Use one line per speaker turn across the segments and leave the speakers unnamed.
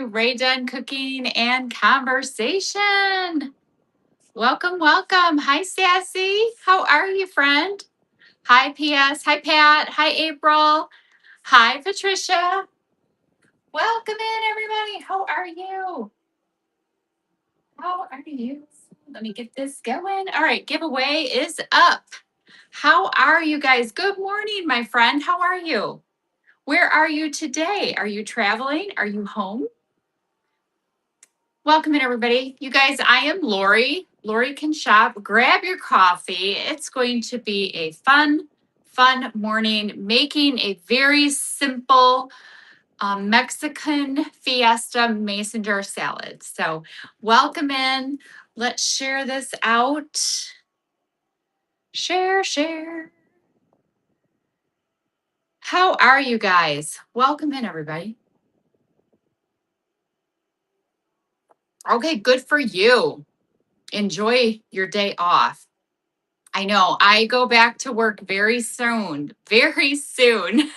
Ray Dunn Cooking and Conversation. Welcome, welcome. Hi, Sassy. How are you, friend? Hi, PS. Hi, Pat. Hi, April. Hi, Patricia. Welcome in, everybody. How are you? How are you? Let me get this going. All right, giveaway is up. How are you guys? Good morning, my friend. How are you? Where are you today? Are you traveling? Are you home? Welcome in, everybody. You guys, I am Lori. Loricanshop. Grab your coffee. It's going to be a fun morning making a very simple Mexican fiesta mason jar salad. So, welcome in. Let's share this out. Share. How are you guys? Welcome in, everybody. Okay, good for you. Enjoy your day off. I know. I go back to work very soon. Very soon.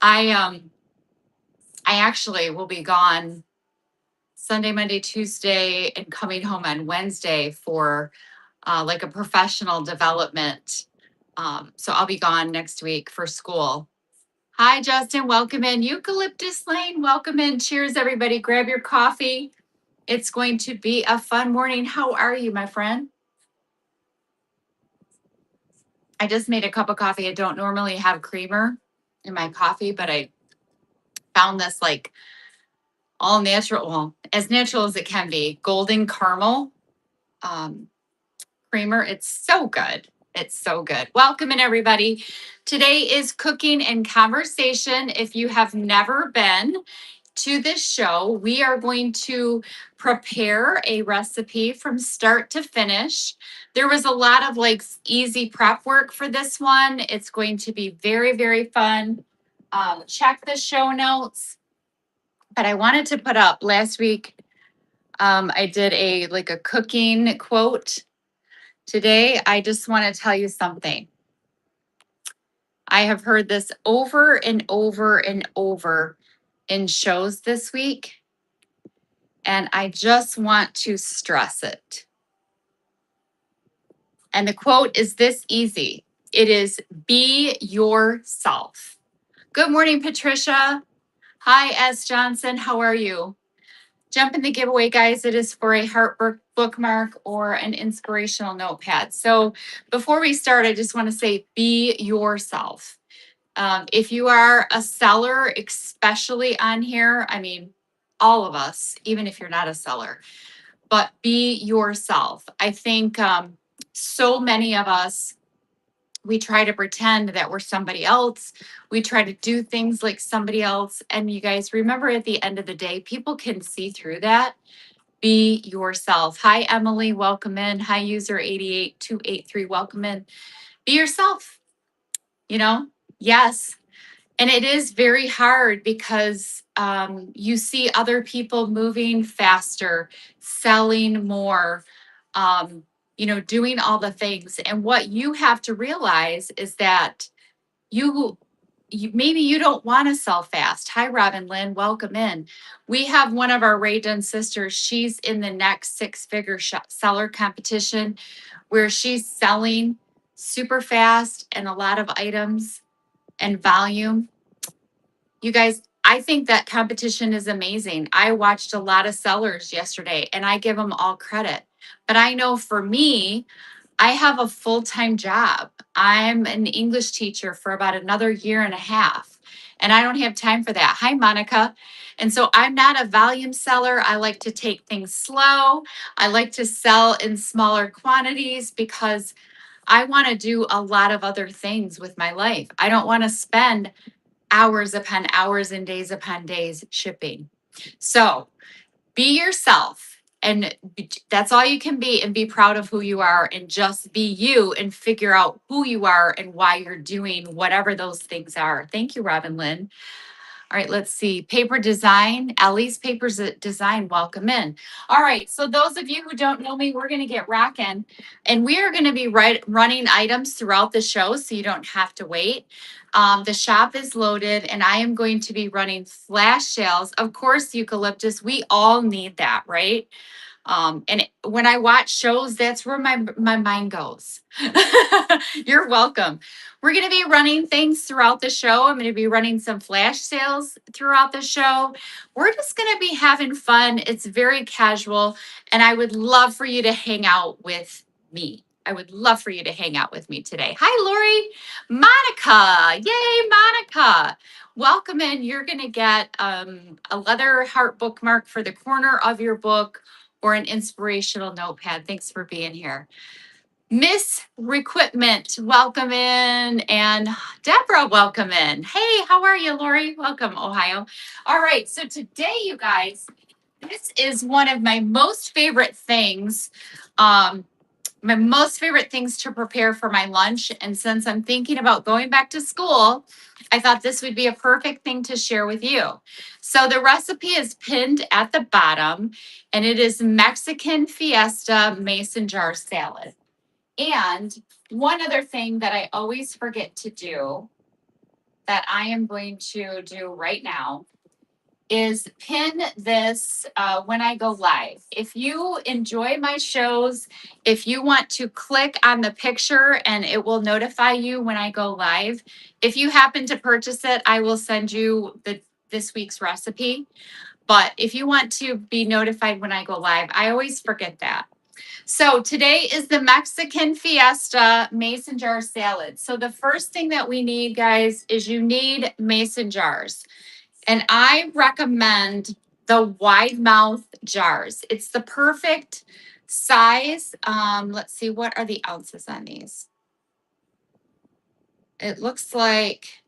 I I actually will be gone Sunday, Monday, Tuesday, and coming home on Wednesday for like a professional development. So I'll be gone next week for school. Hi, Justin. Welcome in. Eucalyptus Lane. Welcome in. Cheers, everybody. Grab your coffee. It's going to be a fun morning. How are you, my friend? I just made a cup of coffee. I don't normally have creamer in my coffee, but I found this like all natural, well, as natural as it can be, golden caramel um, creamer. It's so good. It's so good. Welcome in, everybody. Today is Cooking and Conversation. If you have never been to this show, we are going to prepare a recipe from start to finish. There was a lot of like easy prep work for this one. It's going to be very fun. Check the show notes. But I wanted to put up last week. I did a cooking quote. Today, I just want to tell you something. I have heard this over and over and over in shows this week, and I just want to stress it. And the quote is this easy. It is be yourself. Good morning, Patricia. Hi, S. Johnson. How are you? Jump in the giveaway, guys. It is for a heart bookmark or an inspirational notepad. So before we start, I just want to say be yourself. If you are a seller, especially on here, I mean, all of us, even if you're not a seller, but be yourself. I think so many of us, we try to pretend that we're somebody else. We try to do things like somebody else. And you guys remember at the end of the day, people can see through that. Be yourself. Hi, Emily. Welcome in. Hi, user 88283. Welcome in. Be yourself. Yes. And it is very hard because you see other people moving faster, selling more, doing all the things. And what you have to realize is that you maybe you don't want to sell fast. Hi, Robin Lynn. Welcome in. We have one of our Ray Dunn sisters. She's in the next six-figure seller competition where she's selling super fast and a lot of items and volume. You guys, I think that competition is amazing. I watched a lot of sellers yesterday and I give them all credit. But I know for me, I have a full-time job. I'm an English teacher for about another year and a half, and I don't have time for that. Hi, Monica. And so I'm not a volume seller. I like to take things slow. I like to sell in smaller quantities because I want to do a lot of other things with my life. I don't want to spend hours upon hours and days upon days shipping. So be yourself. And that's all you can be, and be proud of who you are and just be you and figure out who you are and why you're doing whatever those things are. Thank you, Robin Lynn. All right, let's see. Paper design, Ellie's Papers Design, welcome in. All right, so those of you who don't know me, we're going to get rocking. And we are going to be running items throughout the show so you don't have to wait. The shop is loaded and I am going to be running flash sales. Of course, eucalyptus, we all need that, right? And when I watch shows, that's where my mind goes. You're welcome. We're going to be running things throughout the show. I'm going to be running some flash sales throughout the show. We're just going to be having fun. It's very casual, and I would love for you to hang out with me. I would love for you to hang out with me today. Hi, Lori. Monica. Yay, Monica. Welcome in. You're going to get a leather heart bookmark for the corner of your book or an inspirational notepad. Thanks for being here. Miss Requipment, welcome in. And Deborah, welcome in. Hey, how are you, Lori? Welcome, Ohio. All right, so today, you guys, this is one of my most favorite things. My most favorite things to prepare for my lunch. And since I'm thinking about going back to school, I thought this would be a perfect thing to share with you. So the recipe is pinned at the bottom, and it is Mexican Fiesta mason jar salad. And one other thing that I always forget to do that I am going to do right now is pin this when I go live. If you enjoy my shows, if you want to click on the picture and it will notify you when I go live. If you happen to purchase it, I will send you this week's recipe. But if you want to be notified when I go live, I always forget that. So today is the Mexican Fiesta mason jar salad. So the first thing that we need, guys, is you need mason jars. And I recommend the wide mouth jars. It's the perfect size. Let's see, what are the ounces on these? It looks like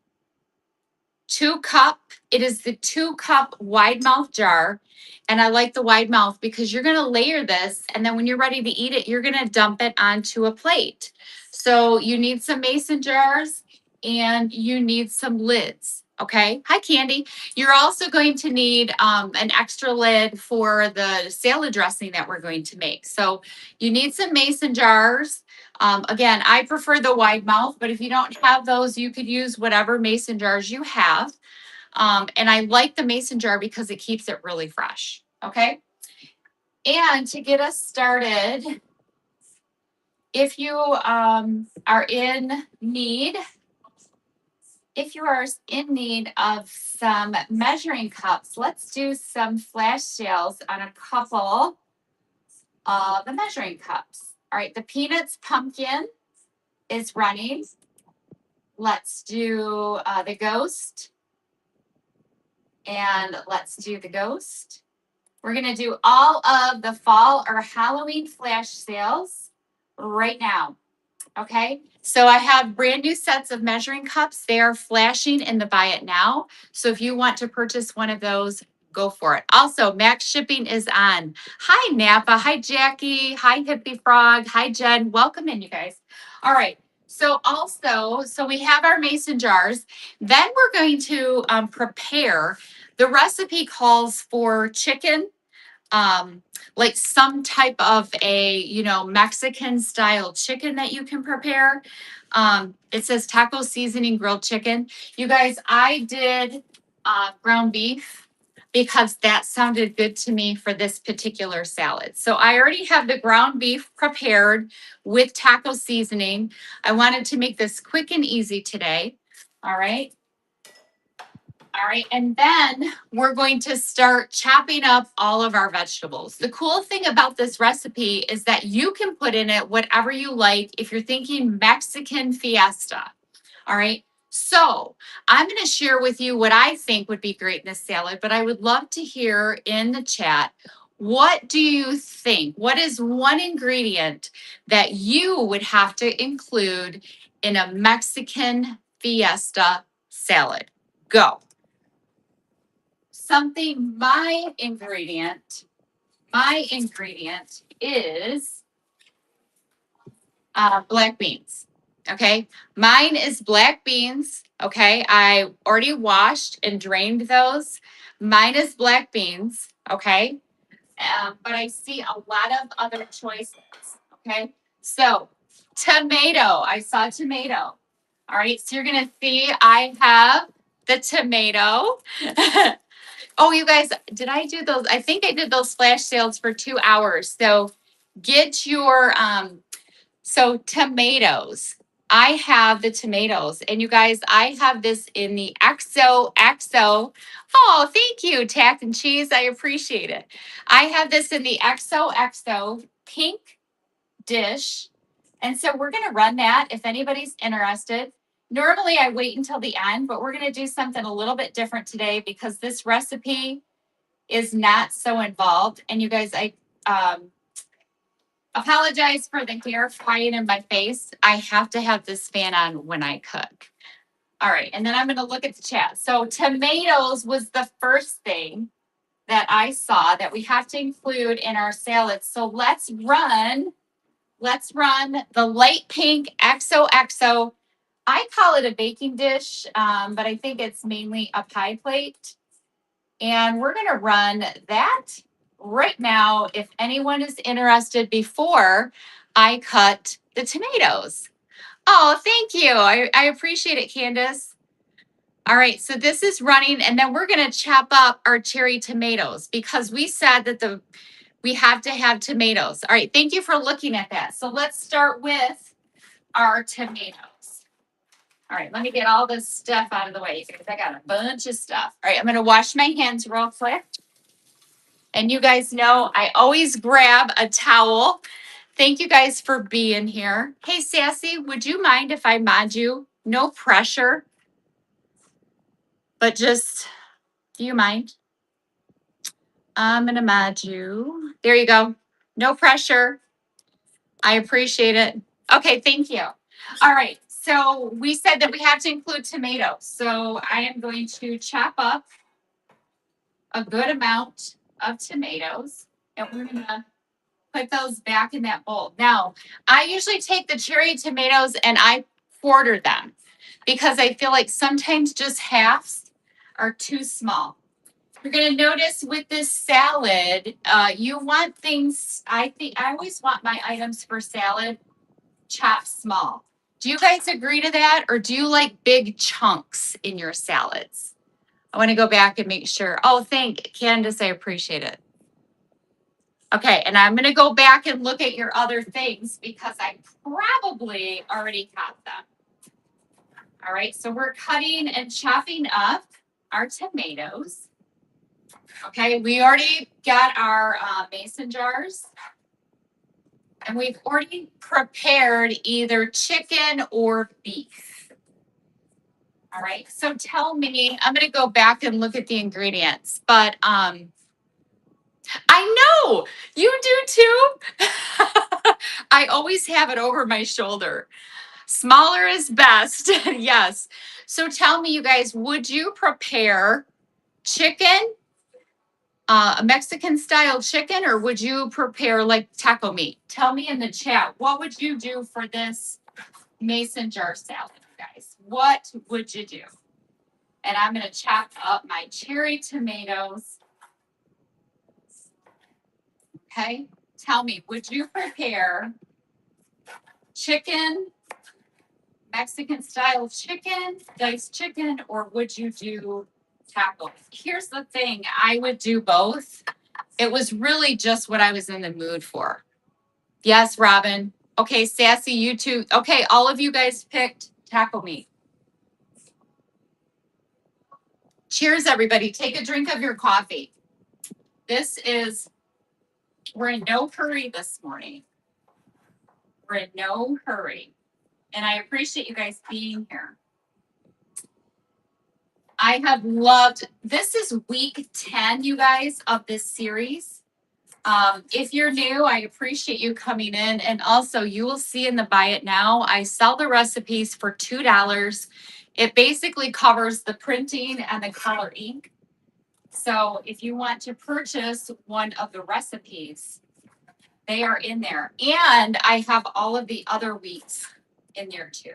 2 cup. It is the 2 cup wide mouth jar. And I like the wide mouth because you're going to layer this. And then when you're ready to eat it, you're going to dump it onto a plate. So you need some mason jars and you need some lids. Okay. Hi, Candy. You're also going to need an extra lid for the salad dressing that we're going to make. So you need some mason jars. Again, I prefer the wide mouth, but if you don't have those, you could use whatever mason jars you have. And I like the mason jar because it keeps it really fresh. Okay. And to get us started, if you are in need, of some measuring cups, let's do some flash sales on a couple of the measuring cups. All right, the Peanuts Pumpkin is running. Let's do the Ghost. And let's do the Ghost. We're going to do all of the fall or Halloween flash sales right now. Okay, so I have brand new sets of measuring cups. They are flashing in the buy it now. So if you want to purchase one of those, go for it. Also, max shipping is on. Hi, Napa. Hi, Jackie. Hi, Hippie Frog. Hi, Jen. Welcome in, you guys. All right. So we have our mason jars. Then we're going to prepare. The recipe calls for chicken, like some type of a, Mexican style chicken that you can prepare. It says taco seasoning grilled chicken. You guys, I did ground beef because that sounded good to me for this particular salad. So I already have the ground beef prepared with taco seasoning. I wanted to make this quick and easy today. All right. All right, and then we're going to start chopping up all of our vegetables. The cool thing about this recipe is that you can put in it whatever you like if you're thinking Mexican Fiesta. All right, so I'm going to share with you what I think would be great in this salad, but I would love to hear in the chat, what do you think? What is one ingredient that you would have to include in a Mexican Fiesta salad? Go. My ingredient is black beans. Okay, mine is black beans. Okay, I already washed and drained those. Mine is black beans. Okay, but I see a lot of other choices. Okay, so tomato. I saw tomato. All right, so you're gonna see I have the tomato. Oh, you guys, did I do those? I think I did those flash sales for 2 hours. So get your so tomatoes. I have the tomatoes. And you guys, I have this in the XO. Oh, thank you, Tack and Cheese. I appreciate it. I have this in the XOXO pink dish. And so we're going to run that if anybody's interested. Normally I wait until the end, but we're going to do something a little bit different today because this recipe is not so involved. And you guys, I apologize for the hair flying in my face. I have to have this fan on when I cook. All right, and then I'm going to look at the chat. So tomatoes was the first thing that I saw that we have to include in our salads. So let's run the light pink XOXO. I call it a baking dish, but I think it's mainly a pie plate. And we're going to run that right now if anyone is interested before I cut the tomatoes. Oh, thank you. I appreciate it, Candace. All right, so this is running, and then we're going to chop up our cherry tomatoes because we said that we have to have tomatoes. All right, thank you for looking at that. So let's start with our tomatoes. All right, let me get all this stuff out of the way because I got a bunch of stuff. All right, I'm going to wash my hands real quick. And you guys know I always grab a towel. Thank you guys for being here. Hey, Sassy, would you mind if I mod you? No pressure, but just, do you mind? I'm going to mod you. There you go. No pressure. I appreciate it. Okay, thank you. All right, so we said that we have to include tomatoes. So I am going to chop up a good amount of tomatoes, and we're going to put those back in that bowl. Now, I usually take the cherry tomatoes and I quarter them because I feel like sometimes just halves are too small. You're going to notice with this salad, you want things, I always want my items for salad chopped small. Do you guys agree to that? Or do you like big chunks in your salads? I want to go back and make sure. Oh, thank Candace. I appreciate it. Okay, and I'm going to go back and look at your other things because I probably already cut them. All right, so we're cutting and chopping up our tomatoes. Okay, we already got our mason jars. And we've already prepared either chicken or beef. All right, so tell me, I'm going to go back and look at the ingredients, but I know you do too. I always have it over my shoulder. Smaller is best. Yes. So tell me, you guys, would you prepare chicken, a Mexican style chicken, or would you prepare like taco meat? Tell me in the chat, what would you do for this mason jar salad, you guys? What would you do? And I'm going to chop up my cherry tomatoes. Okay. Tell me, would you prepare chicken, Mexican style chicken, diced chicken, or would you do tacos? Here's the thing, I would do both. It was really just what I was in the mood for. Yes, Robin. Okay, Sassy, you too. Okay, all of you guys picked taco meat. Cheers, everybody. Take a drink of your coffee. We're in no hurry this morning. We're in no hurry. And I appreciate you guys being here. I have loved, this is week 10, you guys, of this series. If you're new, I appreciate you coming in. And also, you will see in the Buy It Now, I sell the recipes for $2. It basically covers the printing and the color ink. So if you want to purchase one of the recipes, they are in there. And I have all of the other weeks in there too.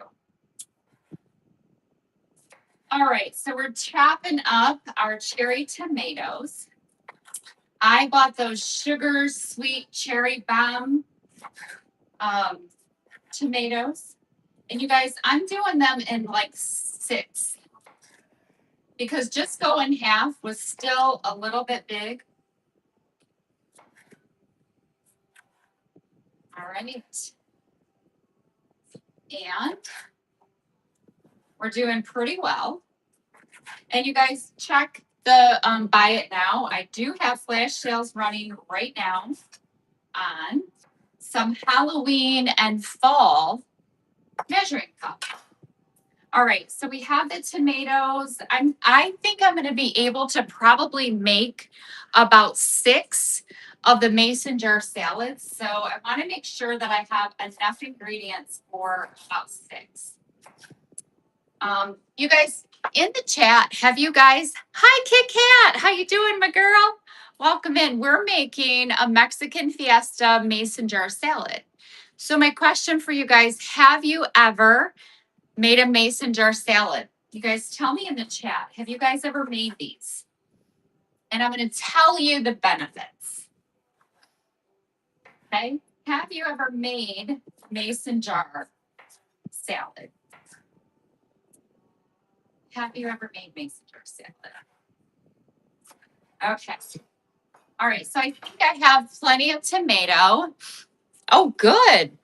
All right, so we're chopping up our cherry tomatoes. I bought those sugar sweet cherry bomb tomatoes. And you guys, I'm doing them in like 6 because just going half was still a little bit big. All right. And we're doing pretty well. And you guys check the buy it now. I do have flash sales running right now on some Halloween and fall measuring cup. All right, so we have the tomatoes. I think I'm going to be able to probably make about 6 of the mason jar salads. So I want to make sure that I have enough ingredients for about 6. You guys in the chat, have you guys? Hi, Kit Kat. How you doing, my girl? Welcome in. We're making a Mexican fiesta mason jar salad. So my question for you guys, have you ever made a mason jar salad? You guys tell me in the chat. Have you guys ever made these? And I'm going to tell you the benefits. Okay. Have you ever made mason jar salad? Have you ever made mason jar salad? Okay. All right. So I think I have plenty of tomato. Oh, good.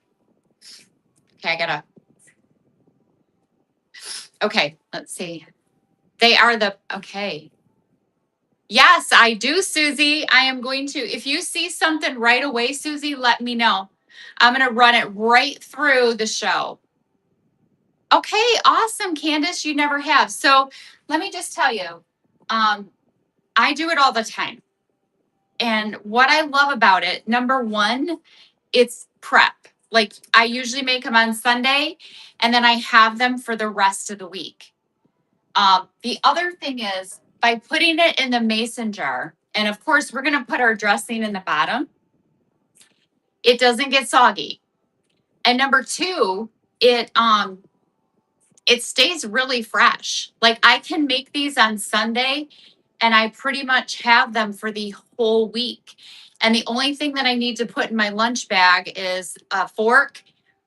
Okay. Okay. Let's see. They are okay. Yes, I do, Susie. I am going to, if you see something right away, Susie, let me know. I'm going to run it right through the show. Okay, awesome, Candace. You never have. So let me just tell you, I do it all the time. And what I love about it, number one, it's prep. Like I usually make them on Sunday and then I have them for the rest of the week. The other thing is by putting it in the mason jar, and of course we're going to put our dressing in the bottom, it doesn't get soggy. And number two, it stays really fresh. Like I can make these on Sunday and I pretty much have them for the whole week. And the only thing that I need to put in my lunch bag is a fork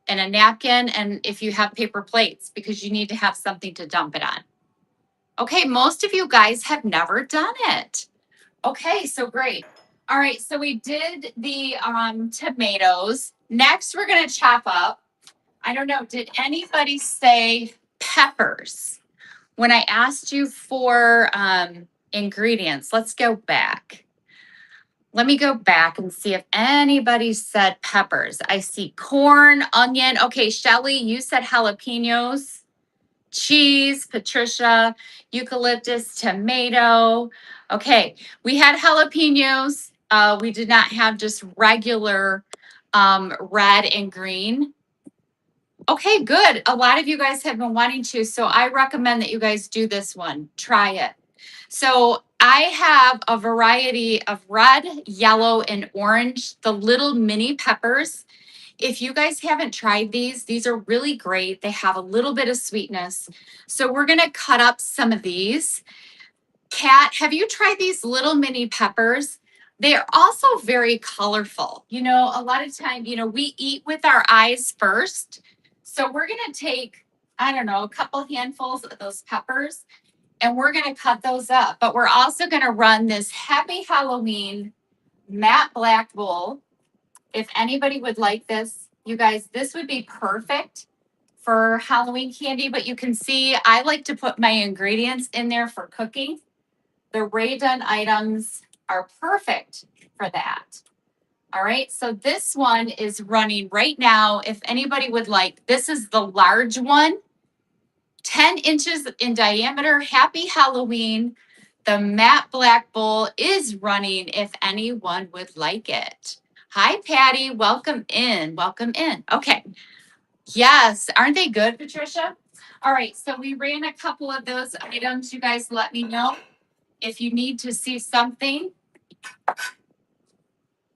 and a napkin, and if you have paper plates, because you need to have something to dump it on. Okay, most of you guys have never done it. Okay, so great. All right, so we did the tomatoes. Next, we're going to chop up. I don't know, did anybody say peppers? When I asked you for ingredients, let's go back. Let me go back and see if anybody said peppers. I see corn, onion. Okay, Shelly, you said jalapenos, cheese, Patricia, eucalyptus, tomato. Okay, we had jalapenos. We did not have just regular red and green. Okay, good. A lot of you guys have been wanting to, so I recommend that you guys do this one. Try it. So I have a variety of red, yellow, and orange, the little mini peppers. If you guys haven't tried these are really great. They have a little bit of sweetness. So we're going to cut up some of these. Kat, have you tried these little mini peppers? They're also very colorful. You know, a lot of time, we eat with our eyes first. So we're going to take, I don't know, a couple handfuls of those peppers and we're going to cut those up. But we're also going to run this Happy Halloween matte black bowl. If anybody would like this, you guys, this would be perfect for Halloween candy. But you can see I like to put my ingredients in there for cooking. The Ray Dunn items are perfect for that. All right, so this one is running right now. If anybody would like, this is the large one, 10 inches in diameter. Happy Halloween. The matte black bowl is running if anyone would like it. Hi, Patty. Welcome in. Welcome in. Okay. Yes. Aren't they good, Patricia? All right. So we ran a couple of those items. You guys let me know if you need to see something.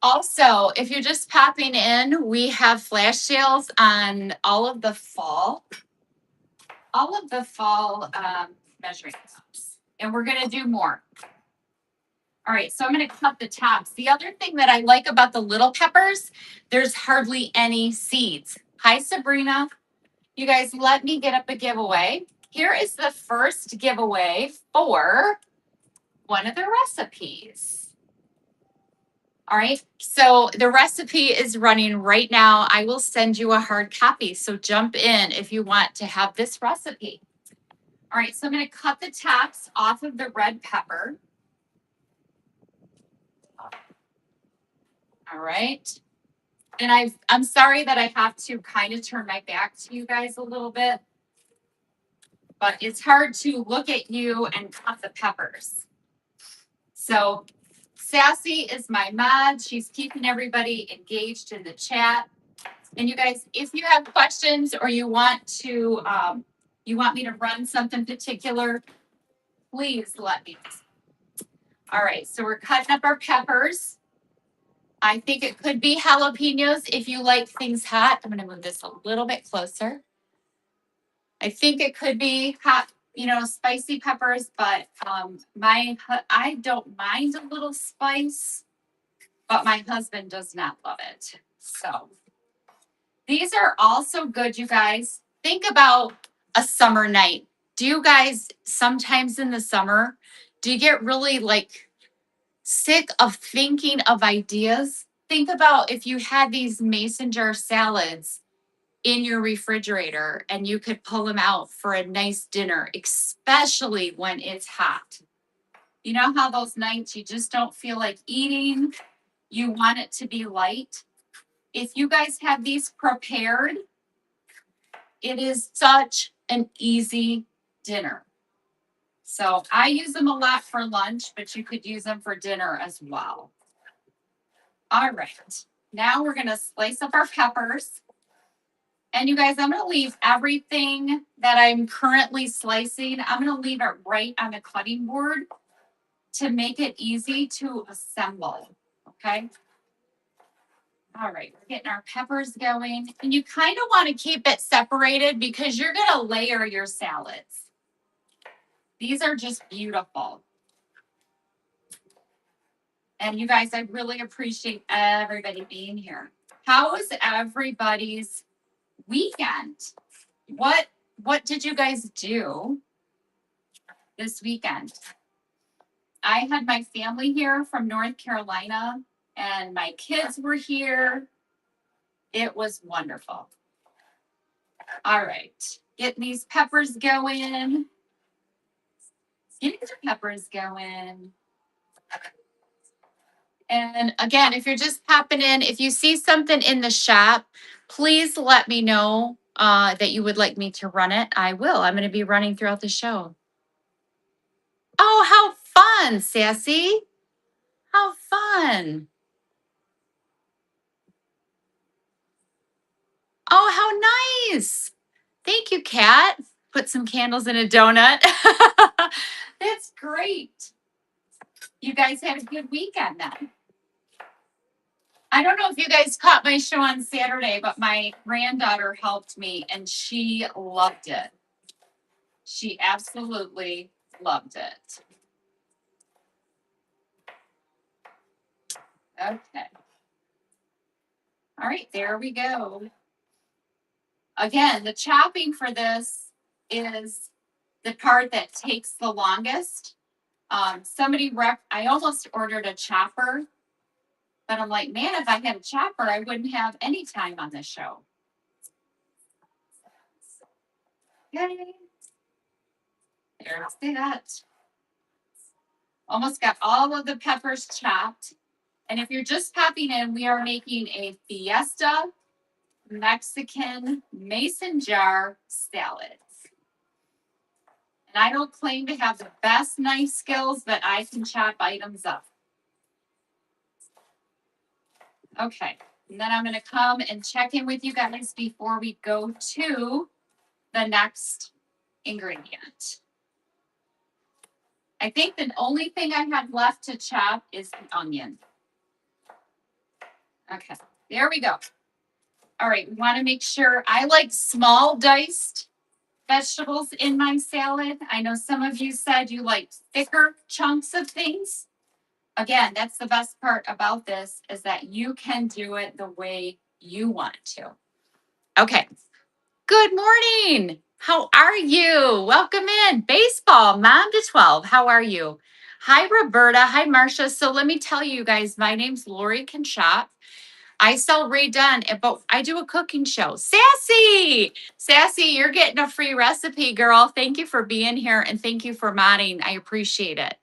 Also, if you're just popping in, we have flash sales on all of the fall measuring cups. And we're gonna do more. All right, so I'm gonna cut the tops. The other thing that I like about the little peppers, there's hardly any seeds. Hi, Sabrina. You guys, let me get up a giveaway. Here is the first giveaway for one of the recipes. All right, so the recipe is running right now. I will send you a hard copy, so jump in if you want to have this recipe. All right, so I'm going to cut the tops off of the red pepper. All right, and I'm sorry that I have to kind of turn my back to you guys a little bit, but it's hard to look at you and cut the peppers. So Sassy is my mod. She's keeping everybody engaged in the chat. And you guys, if you have questions or you want me to run something particular, please let me know. All right, so we're cutting up our peppers. I think it could be jalapenos if you like things hot. I'm gonna move this a little bit closer. I think it could be hot, spicy peppers, but I don't mind a little spice, but my husband does not love it. So these are also good, you guys. Think about a summer night. Do you guys sometimes in the summer, do you get really sick of thinking of ideas? Think about if you had these mason jar salads in your refrigerator and you could pull them out for a nice dinner, especially when it's hot. You know how those nights you just don't feel like eating, you want it to be light? If you guys have these prepared, it is such an easy dinner. So I use them a lot for lunch, but you could use them for dinner as well. All right, now we're gonna slice up our peppers. And you guys, I'm gonna leave everything that I'm currently slicing, I'm gonna leave it right on the cutting board to make it easy to assemble, okay? All right, we're getting our peppers going. And you kind of want to keep it separated because you're going to layer your salads. These are just beautiful. And you guys, I really appreciate everybody being here. How was everybody's weekend? What did you guys do this weekend? I had my family here from North Carolina and my kids were here. It was wonderful. All right, getting these peppers going. Getting the peppers going. And again, if you're just popping in, if you see something in the shop, please let me know that you would like me to run it. I will. I'm going to be running throughout the show. Oh, how fun, Sassy. How fun. Oh, how nice. Thank you, Kat. Put some candles in a donut. That's great. You guys had a good weekend then. I don't know if you guys caught my show on Saturday, but my granddaughter helped me and she loved it. She absolutely loved it. Okay. All right, there we go. Again, the chopping for this is the part that takes the longest. I almost ordered a chopper, but I'm like, man, if I had a chopper, I wouldn't have any time on this show. Okay. There's that. Almost got all of the peppers chopped. And if you're just popping in, we are making a Fiesta Mexican mason jar salad. And I don't claim to have the best knife skills, but I can chop items up. Okay, and then I'm going to come and check in with you guys before we go to the next ingredient. I think the only thing I have left to chop is the onion. Okay, there we go. All right, we want to make sure I like small diced vegetables in my salad. I know some of you said you like thicker chunks of things. Again, that's the best part about this is that you can do it the way you want to. Okay. Good morning. How are you? Welcome in. Baseball, Mom to 12. How are you? Hi, Roberta. Hi, Marcia. So let me tell you guys, my name's Loricanshop. I sell Dunn, but I do a cooking show. Sassy, you're getting a free recipe, girl. Thank you for being here and thank you for modding. I appreciate it.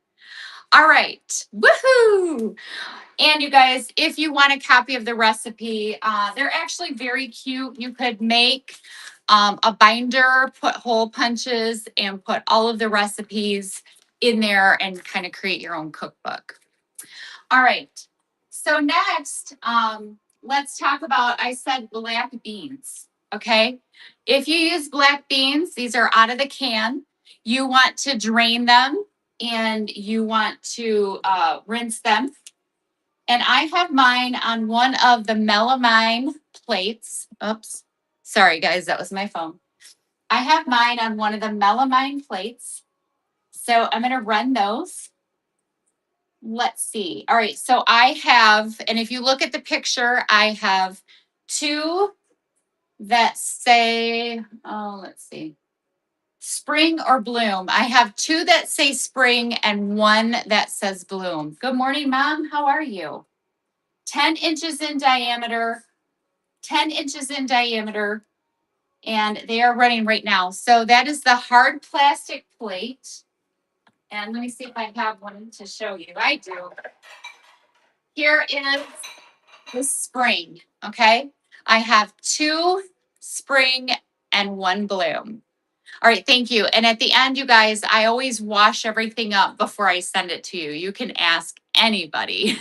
All right. Woohoo! And you guys, if you want a copy of the recipe, they're actually very cute. You could make a binder, put hole punches, and put all of the recipes in there and kind of create your own cookbook. All right. So next, let's talk about, I said black beans, okay? If you use black beans, these are out of the can. You want to drain them and you want to rinse them. And I have mine on one of the melamine plates. Oops. Sorry, guys, that was my phone. I have mine on one of the melamine plates. So I'm going to run those. Let's see. All right. So I have, and if you look at the picture, I have two that say, oh, let's see, spring or bloom. I have two that say spring and one that says bloom. Good morning, Mom. How are you? 10 inches in diameter, 10 inches in diameter, and they are running right now. So that is the hard plastic plate. And let me see if I have one to show you. I do. Here is the spring, okay? I have two spring and one bloom. All right, thank you. And at the end, you guys, I always wash everything up before I send it to you. You can ask anybody.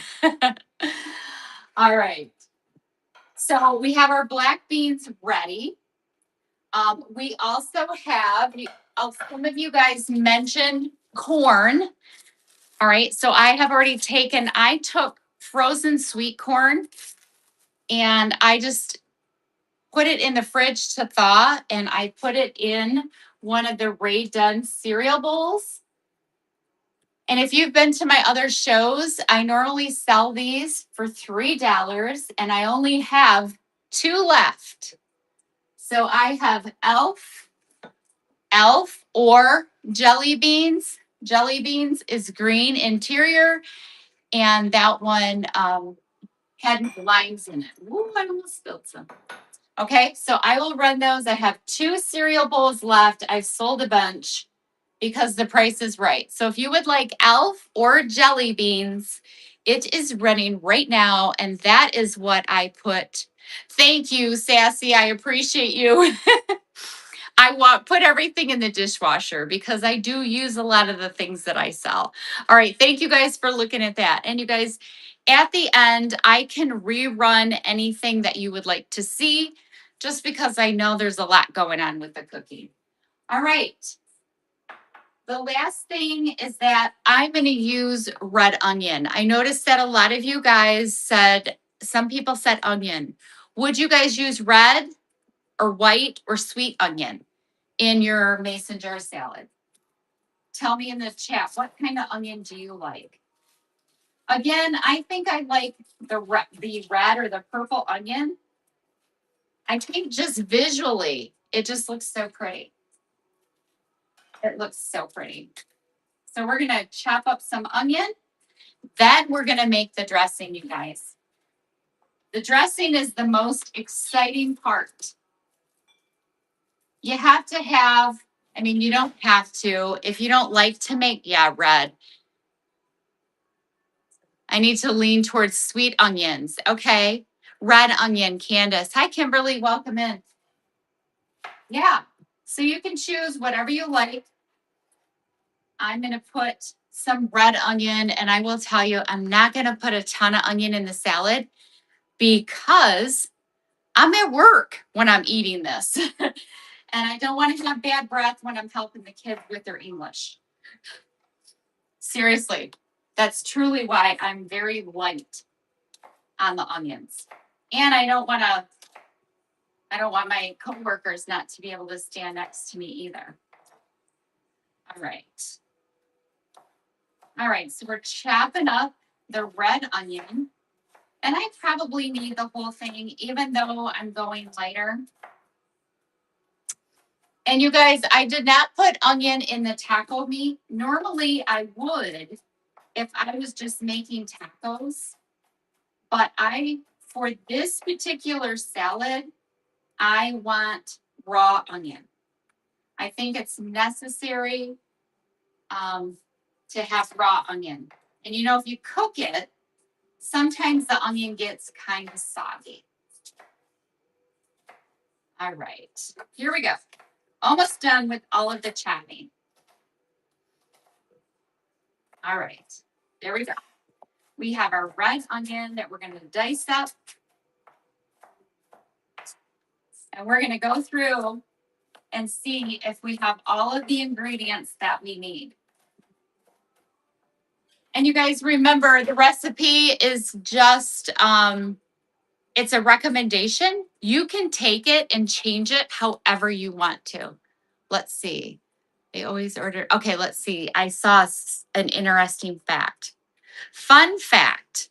All right. So we have our black beans ready. We also have, some of you guys mentioned corn. All right, so I took frozen sweet corn and I just put it in the fridge to thaw and I put it in one of the Dunn cereal bowls. And if you've been to my other shows, I normally sell these for $3 and I only have two left. So I have Elf or jelly beans. Jelly beans is green interior and that one had lines in it. Ooh, I almost spilled some. Okay, so I will run those. I have two cereal bowls left. I've sold a bunch because the price is right. So if you would like Elf or jelly beans, it is running right now. And that is what I put. Thank you, Sassy. I appreciate you. Put everything in the dishwasher because I do use a lot of the things that I sell. All right. Thank you guys for looking at that. And you guys, at the end, I can rerun anything that you would like to see just because I know there's a lot going on with the cooking. All right. The last thing is that I'm going to use red onion. I noticed that a lot of you guys some people said onion. Would you guys use red or white or sweet onion in your mason jar salad? Tell me in the chat, what kind of onion do you like? Again, I think I like the red or the purple onion. I think just visually, it just looks so pretty. It looks so pretty. So we're going to chop up some onion. Then we're going to make the dressing, you guys. The dressing is the most exciting part. You have to have, you don't have to. If you don't like to make, red. I need to lean towards sweet onions. Okay. Red onion, Candace. Hi, Kimberly. Welcome in. Yeah. So you can choose whatever you like. I'm going to put some red onion, and I will tell you, I'm not going to put a ton of onion in the salad because I'm at work when I'm eating this. And I don't want to have bad breath when I'm helping the kids with their English. Seriously, that's truly why I'm very light on the onions. And I don't want to I don't want my coworkers not to be able to stand next to me either. All right. All right, so we're chopping up the red onion. And I probably need the whole thing, even though I'm going lighter. And you guys, I did not put onion in the taco meat. Normally I would if I was just making tacos. But for this particular salad, I want raw onion. I think it's necessary to have raw onion. And you know, if you cook it, sometimes the onion gets kind of soggy. All right, here we go. Almost done with all of the chopping. All right, there we go. We have our red onion that we're going to dice up. And we're going to go through and see if we have all of the ingredients that we need. And you guys remember the recipe is just, it's a recommendation. You can take it and change it however you want to. Let's see. They always order. Okay, let's see. I saw an interesting fact. Fun fact.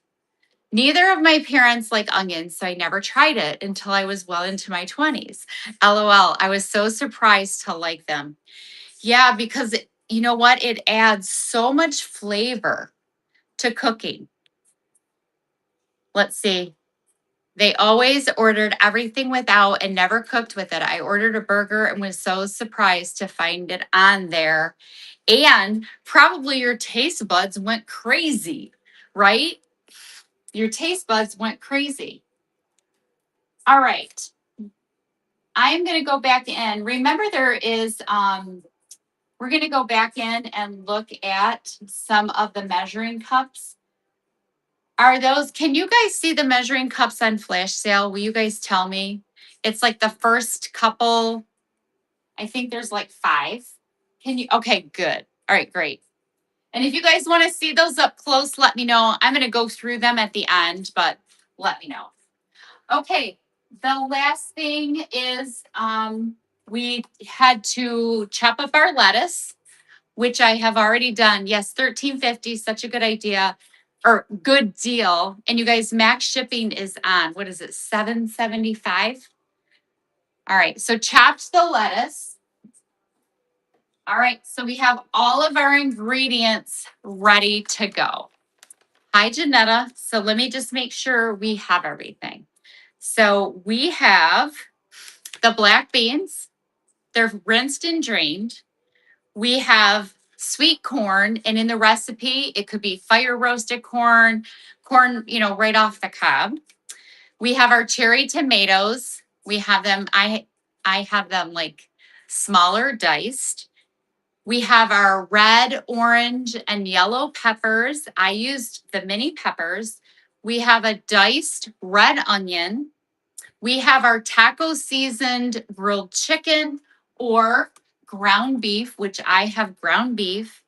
Neither of my parents like onions, so I never tried it until I was well into my 20s. LOL. I was so surprised to like them. Yeah, because you know what? It adds so much flavor to cooking. Let's see. They always ordered everything without and never cooked with it. I ordered a burger and was so surprised to find it on there. And probably your taste buds went crazy, right? Your taste buds went crazy. All right. I am going to go back in. Remember, we're going to go back in and look at some of the measuring cups. Can you guys see the measuring cups on flash sale? Will you guys tell me? It's like the first couple, I think there's like 5. Okay, good. All right, great. And if you guys want to see those up close, let me know. I'm going to go through them at the end, but let me know. Okay, the last thing is we had to chop up our lettuce, which I have already done. Yes, $13.50, such a good idea or good deal. And you guys, max shipping is on. What is it? $7.75. All right, so chopped the lettuce. All right, so we have all of our ingredients ready to go. Hi, Janetta. So let me just make sure we have everything. So we have the black beans. They're rinsed and drained. We have sweet corn, and in the recipe, it could be fire roasted corn, right off the cob. We have our cherry tomatoes. We have them, I have them like smaller diced. We have our red, orange, and yellow peppers. I used the mini peppers. We have a diced red onion. We have our taco seasoned grilled chicken or ground beef, which I have ground beef.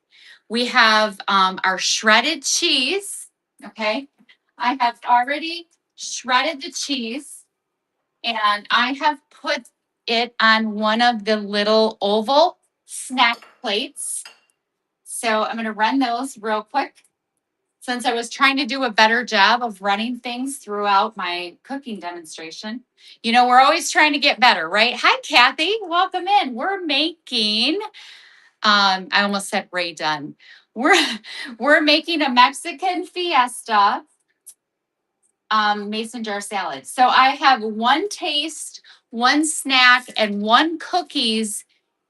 We have our shredded cheese. Okay. I have already shredded the cheese and I have put it on one of the little oval snack plates. So I'm going to run those real quick since I was trying to do a better job of running things throughout my cooking demonstration. You know, we're always trying to get better, right? Hi, Kathy. Welcome in. We're making, I almost said Ray Dunn. We're making a Mexican fiesta mason jar salad. So I have 1 taste, 1 snack, and 1 cookies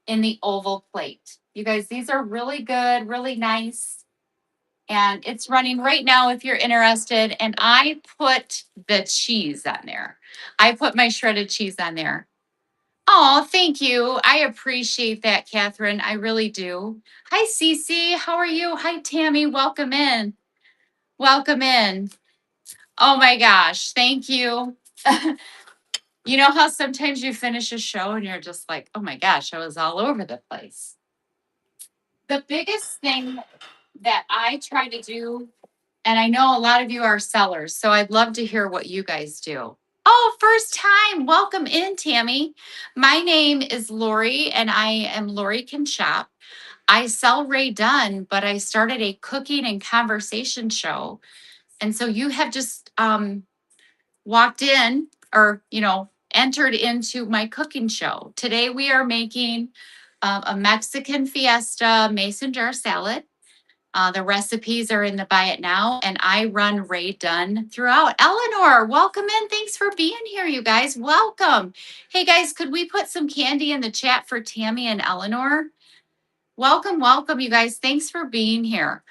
in the oval plate. You guys, these are really good, really nice. And it's running right now if you're interested. And I put the cheese on there. I put my shredded cheese on there. Oh, thank you. I appreciate that, Catherine. I really do. Hi, Cece. How are you? Hi, Tammy. Welcome in. Welcome in. Oh my gosh. Thank you. You know how sometimes you finish a show and you're just like, oh my gosh, I was all over the place. The biggest thing that I try to do, and I know a lot of you are sellers, so I'd love to hear what you guys do. Oh, first time. Welcome in, Tammy. My name is Lori, and I am Loricanshop. I sell Ray Dunn, but I started a cooking and conversation show. And so you have just walked in or, entered into my cooking show. Today we are making a Mexican fiesta mason jar salad. The recipes are in the Buy It Now, and I run Ray Dunn throughout. Eleanor, welcome in. Thanks for being here, you guys. Welcome. Hey, guys, could we put some candy in the chat for Tammy and Eleanor? Welcome, welcome, you guys. Thanks for being here.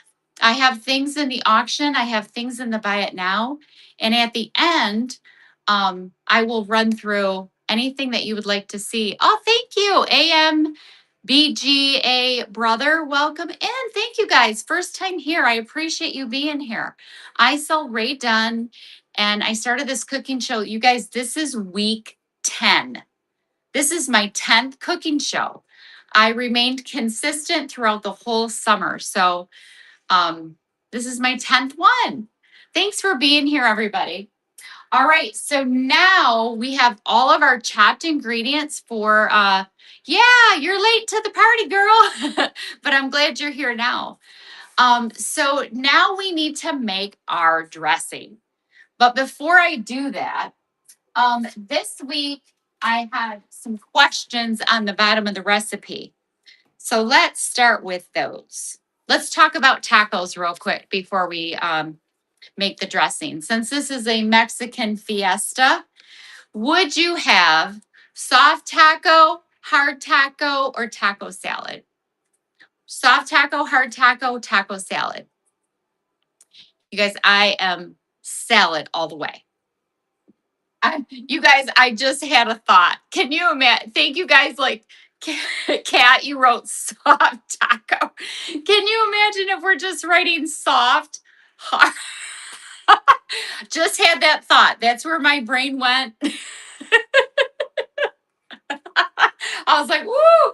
I have things in the auction. I have things in the Buy It Now. And at the end, I will run through anything that you would like to see. Oh, thank you, AM. BGA brother, welcome in. Thank you guys. First time here. I appreciate you being here. I sell Ray Dunn and I started this cooking show. You guys, this is week 10. This is my 10th cooking show. I remained consistent throughout the whole summer. So this is my 10th one. Thanks for being here, everybody. All right, so now we have all of our chopped ingredients for, yeah, you're late to the party, girl, but I'm glad you're here now. So now we need to make our dressing. But before I do that, this week I had some questions on the bottom of the recipe. So let's start with those. Let's talk about tacos real quick before we make the dressing. Since this is a Mexican fiesta, would you have soft taco, hard taco, or taco salad? Soft taco, hard taco, taco salad. You guys, I am salad all the way. You guys, I just had a thought. Can you imagine? Thank you guys. Like, Kat, you wrote soft taco. Can you imagine if we're just writing soft? Hard? Just had that thought. That's where my brain went. I was like, woo,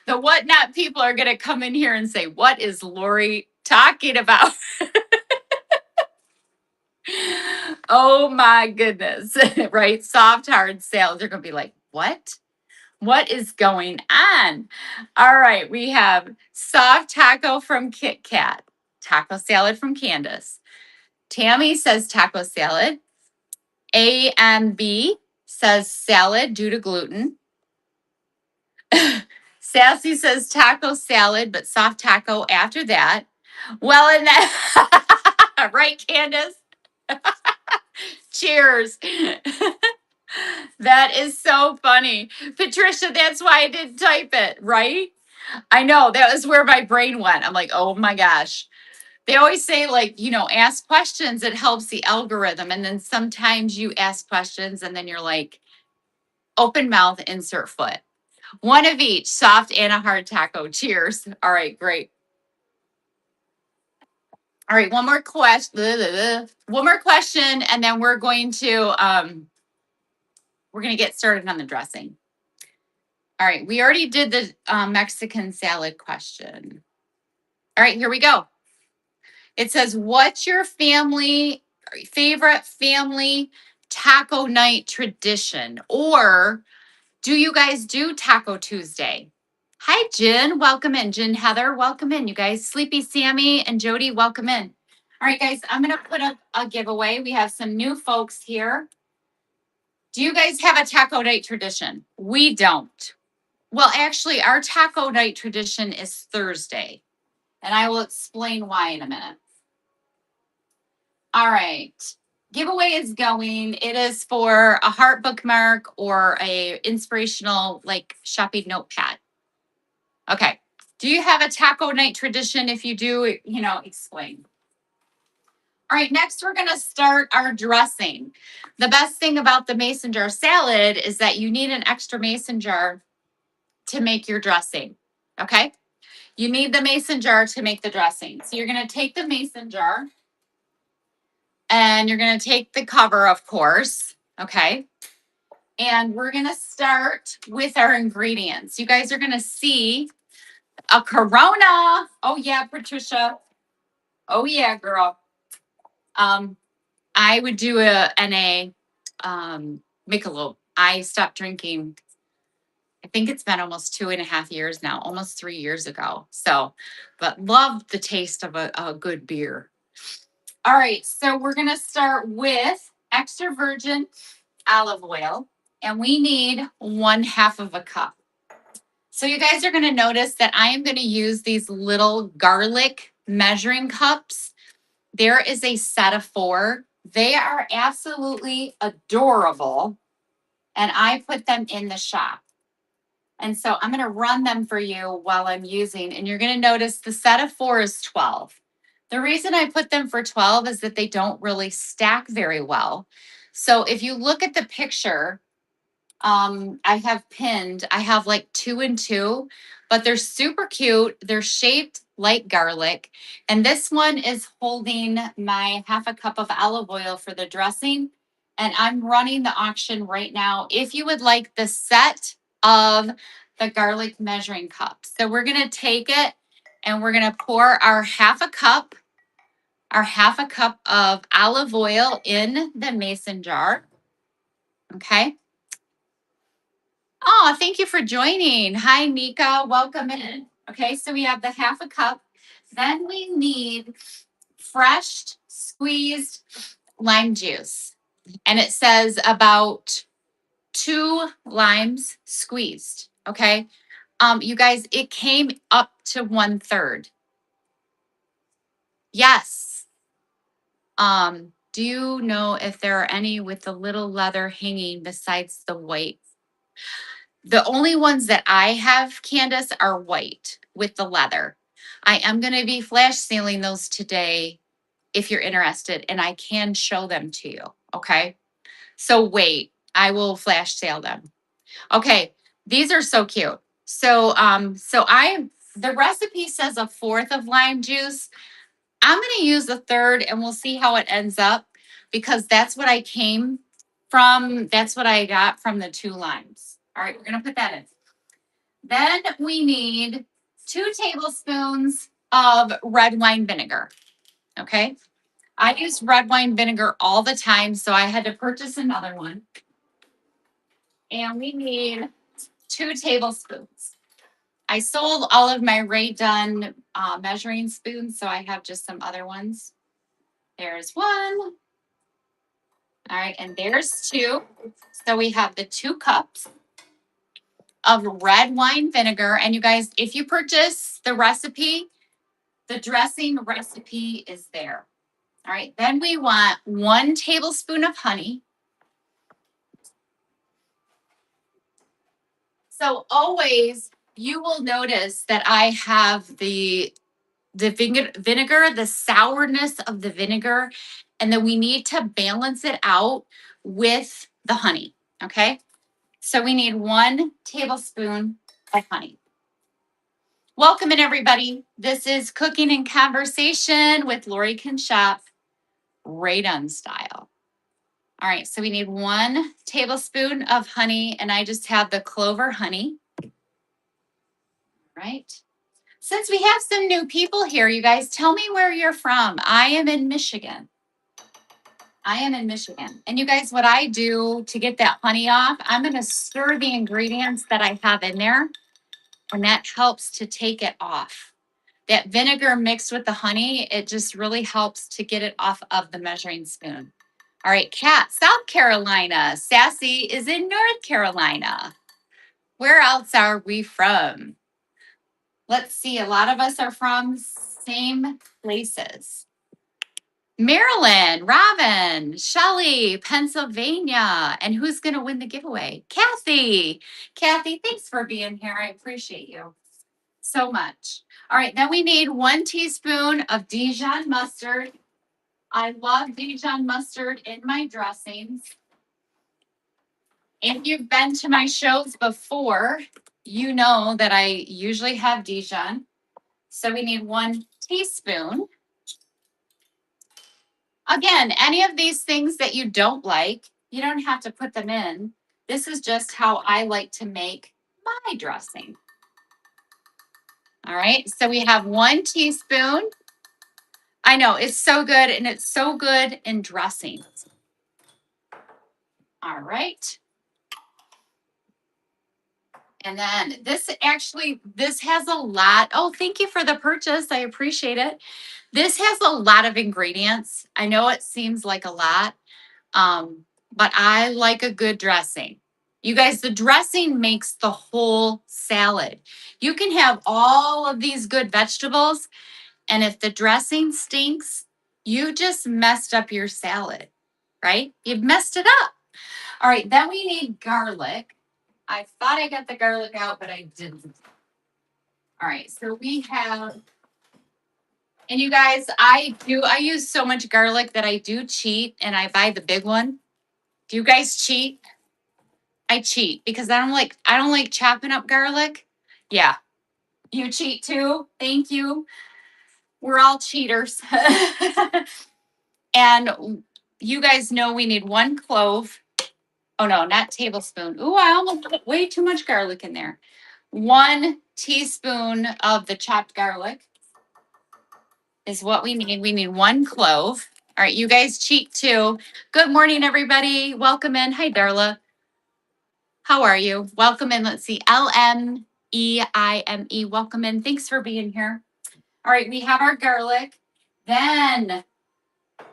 the whatnot people are going to come in here and say, what is Lori talking about? Oh my goodness, right? Soft, hard sales. They're going to be like, what? What is going on? All right, we have soft taco from Kit Kat, taco salad from Candace. Tammy says taco salad. AMB says salad due to gluten. Sassy says taco salad, but soft taco after that. Well, and that, right, Candace? Cheers. That is so funny. Patricia, that's why I didn't type it, right? I know, that was where my brain went. I'm like, oh my gosh. They always say, like, ask questions. It helps the algorithm. And then sometimes you ask questions and then you're like, open mouth, insert foot. One of each, soft and a hard taco. Cheers. All right, great. All right, one more question. One more question, and then we're going to get started on the dressing. All right, we already did the Mexican salad question. All right, here we go. It says, what's your favorite family taco night tradition? Or do you guys do Taco Tuesday? Hi, Jen. Welcome in. Jen, Heather, welcome in. You guys, Sleepy Sammy and Jody, welcome in. All right, guys, I'm going to put up a giveaway. We have some new folks here. Do you guys have a taco night tradition? We don't. Well, actually, our taco night tradition is Thursday, and I will explain why in a minute. All right. Giveaway is going. It is for a heart bookmark or a inspirational like shopping notepad. Okay. Do you have a taco night tradition? If you do, explain. All right, next we're going to start our dressing. The best thing about the mason jar salad is that you need an extra mason jar to make your dressing. Okay? You need the mason jar to make the dressing. So you're going to take the mason jar and you're going to take the cover, of course. Okay? And we're going to start with our ingredients. You guys are going to see a Corona. Oh, yeah, Patricia. Oh, yeah, girl. I would do a NA Michelob. I stopped drinking, I think it's been almost 2.5 years now, almost 3 years ago. So, but love the taste of a good beer. All right, so we're gonna start with extra virgin olive oil, and we need 1/2 of a cup. So you guys are gonna notice that I am gonna use these little garlic measuring cups. There is a set of 4. They are absolutely adorable, and I put them in the shop. And so I'm going to run them for you while I'm using, and you're going to notice the set of 4 is 12. The reason I put them for 12 is that they don't really stack very well. So if you look at the picture, I have like 2 and 2, but they're super cute. They're shaped like garlic. And this one is holding my 1/2 cup of olive oil for the dressing. And I'm running the auction right now. If you would like the set of the garlic measuring cup. So we're going to take it and we're going to pour our 1/2 cup, our 1/2 cup of olive oil in the mason jar. Okay. Oh, thank you for joining. Hi, Nika. Welcome in. Okay, so we have the 1/2 cup. Then we need fresh squeezed lime juice. And it says about 2 limes squeezed. Okay. You guys, it came up to 1/3. Yes. Do you know if there are any with the little leather hanging besides the white? The only ones that I have, Candace, are white with the leather. I am going to be flash sealing those today if you're interested, and I can show them to you. Okay. So wait, I will flash sale them. Okay. These are so cute. So, the recipe says 1/4 of lime juice. I'm going to use 1/3 and we'll see how it ends up because that's what I came from. That's what I got from the 2 limes. All right. We're going to put that in. Then we need 2 tablespoons of red wine vinegar. Okay. I use red wine vinegar all the time, so I had to purchase another one. And we need 2 tablespoons. I sold all of my Ray Dunn measuring spoons, so I have just some other ones. There's 1. All right, and there's 2. So we have the 2 cups of red wine vinegar. And you guys, if you purchase the recipe, the dressing recipe is there. All right, then we want 1 tablespoon of honey. So always you will notice that I have the vinegar, the sourness of the vinegar, and then we need to balance it out with the honey. Okay, so we need 1 tablespoon of honey. Welcome in, everybody. This is Cooking and Conversation with Loricanshop, Ray Dunn style. All right, so we need 1 tablespoon of honey, and I just have the clover honey. All right. Since we have some new people here, you guys, tell me where you're from. I am in Michigan. And you guys, what I do to get that honey off, I'm going to stir the ingredients that I have in there, and that helps to take it off. That vinegar mixed with the honey, it just really helps to get it off of the measuring spoon. All right, Kat, South Carolina. Sassy is in North Carolina. Where else are we from? Let's see, a lot of us are from same places. Maryland, Robin, Shelley, Pennsylvania. And who's going to win the giveaway? Kathy. Kathy, thanks for being here. I appreciate you so much. All right, then we need 1 teaspoon of Dijon mustard. I love Dijon mustard in my dressings. If you've been to my shows before, you know that I usually have Dijon. So we need 1 teaspoon. Again, any of these things that you don't like, you don't have to put them in. This is just how I like to make my dressing. All right, so we have 1 teaspoon. I know, it's so good, and it's so good in dressings. All right. And then this has a lot. Oh, thank you for the purchase. I appreciate it. This has a lot of ingredients. I know it seems like a lot, but I like a good dressing. You guys, the dressing makes the whole salad. You can have all of these good vegetables, and if the dressing stinks, you just messed up your salad, right? You've messed it up. All right, then we need garlic. I thought I got the garlic out, but I didn't. All right, so we have, and you guys, I use so much garlic that I do cheat and I buy the big one. Do you guys cheat? I cheat because I don't like chopping up garlic. Yeah. You cheat too? Thank you. We're all cheaters. And you guys know we need 1 clove. Oh no, not tablespoon. Ooh, I almost put way too much garlic in there. 1 teaspoon of the chopped garlic is what we need. We need 1 clove. All right, you guys cheat too. Good morning, everybody. Welcome in. Hi, Darla. How are you? Welcome in. Let's see. LMEIME. Welcome in. Thanks for being here. All right, we have our garlic. Then,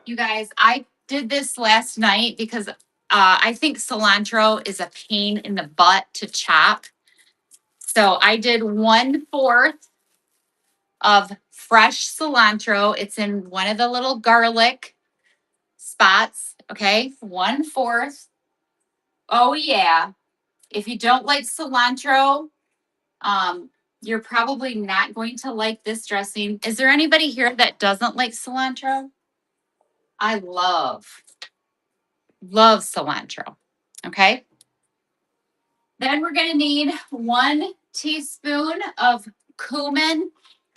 you guys, I did this last night because I think cilantro is a pain in the butt to chop. So I did 1/4 of fresh cilantro. It's in one of the little garlic spots. Okay, 1/4. Oh yeah. If you don't like cilantro, you're probably not going to like this dressing. Is there anybody here that doesn't like cilantro? I love cilantro. Okay. Then we're going to need 1 teaspoon of cumin.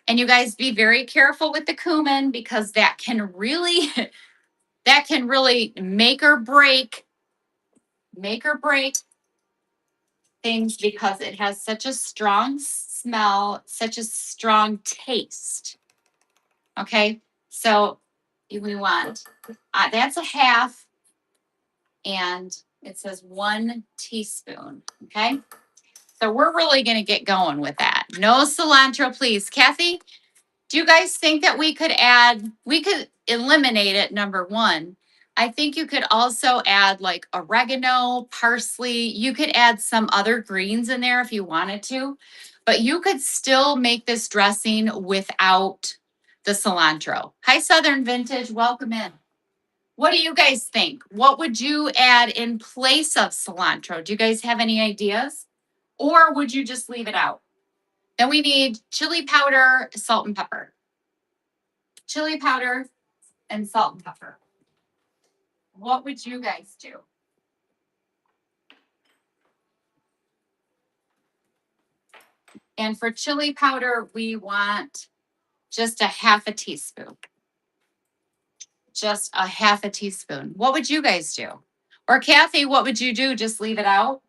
And you guys be very careful with the cumin because that can really make or break things because it has such a strong smell, such a strong taste. Okay, so we want, that's a half, and it says 1 teaspoon. Okay, so we're really going to get going with that. No cilantro, please. Kathy, do you guys think that we could eliminate it, number 1. I think you could also add like oregano, parsley. You could add some other greens in there if you wanted to, but you could still make this dressing without the cilantro. Hi, Southern Vintage. Welcome in. What do you guys think? What would you add in place of cilantro? Do you guys have any ideas? Or would you just leave it out? Then we need chili powder, salt and pepper. Chili powder and salt and pepper. What would you guys do? And for chili powder, we want just a half a teaspoon. Just a half a teaspoon. What would you guys do? Or Kathy, what would you do? Just leave it out?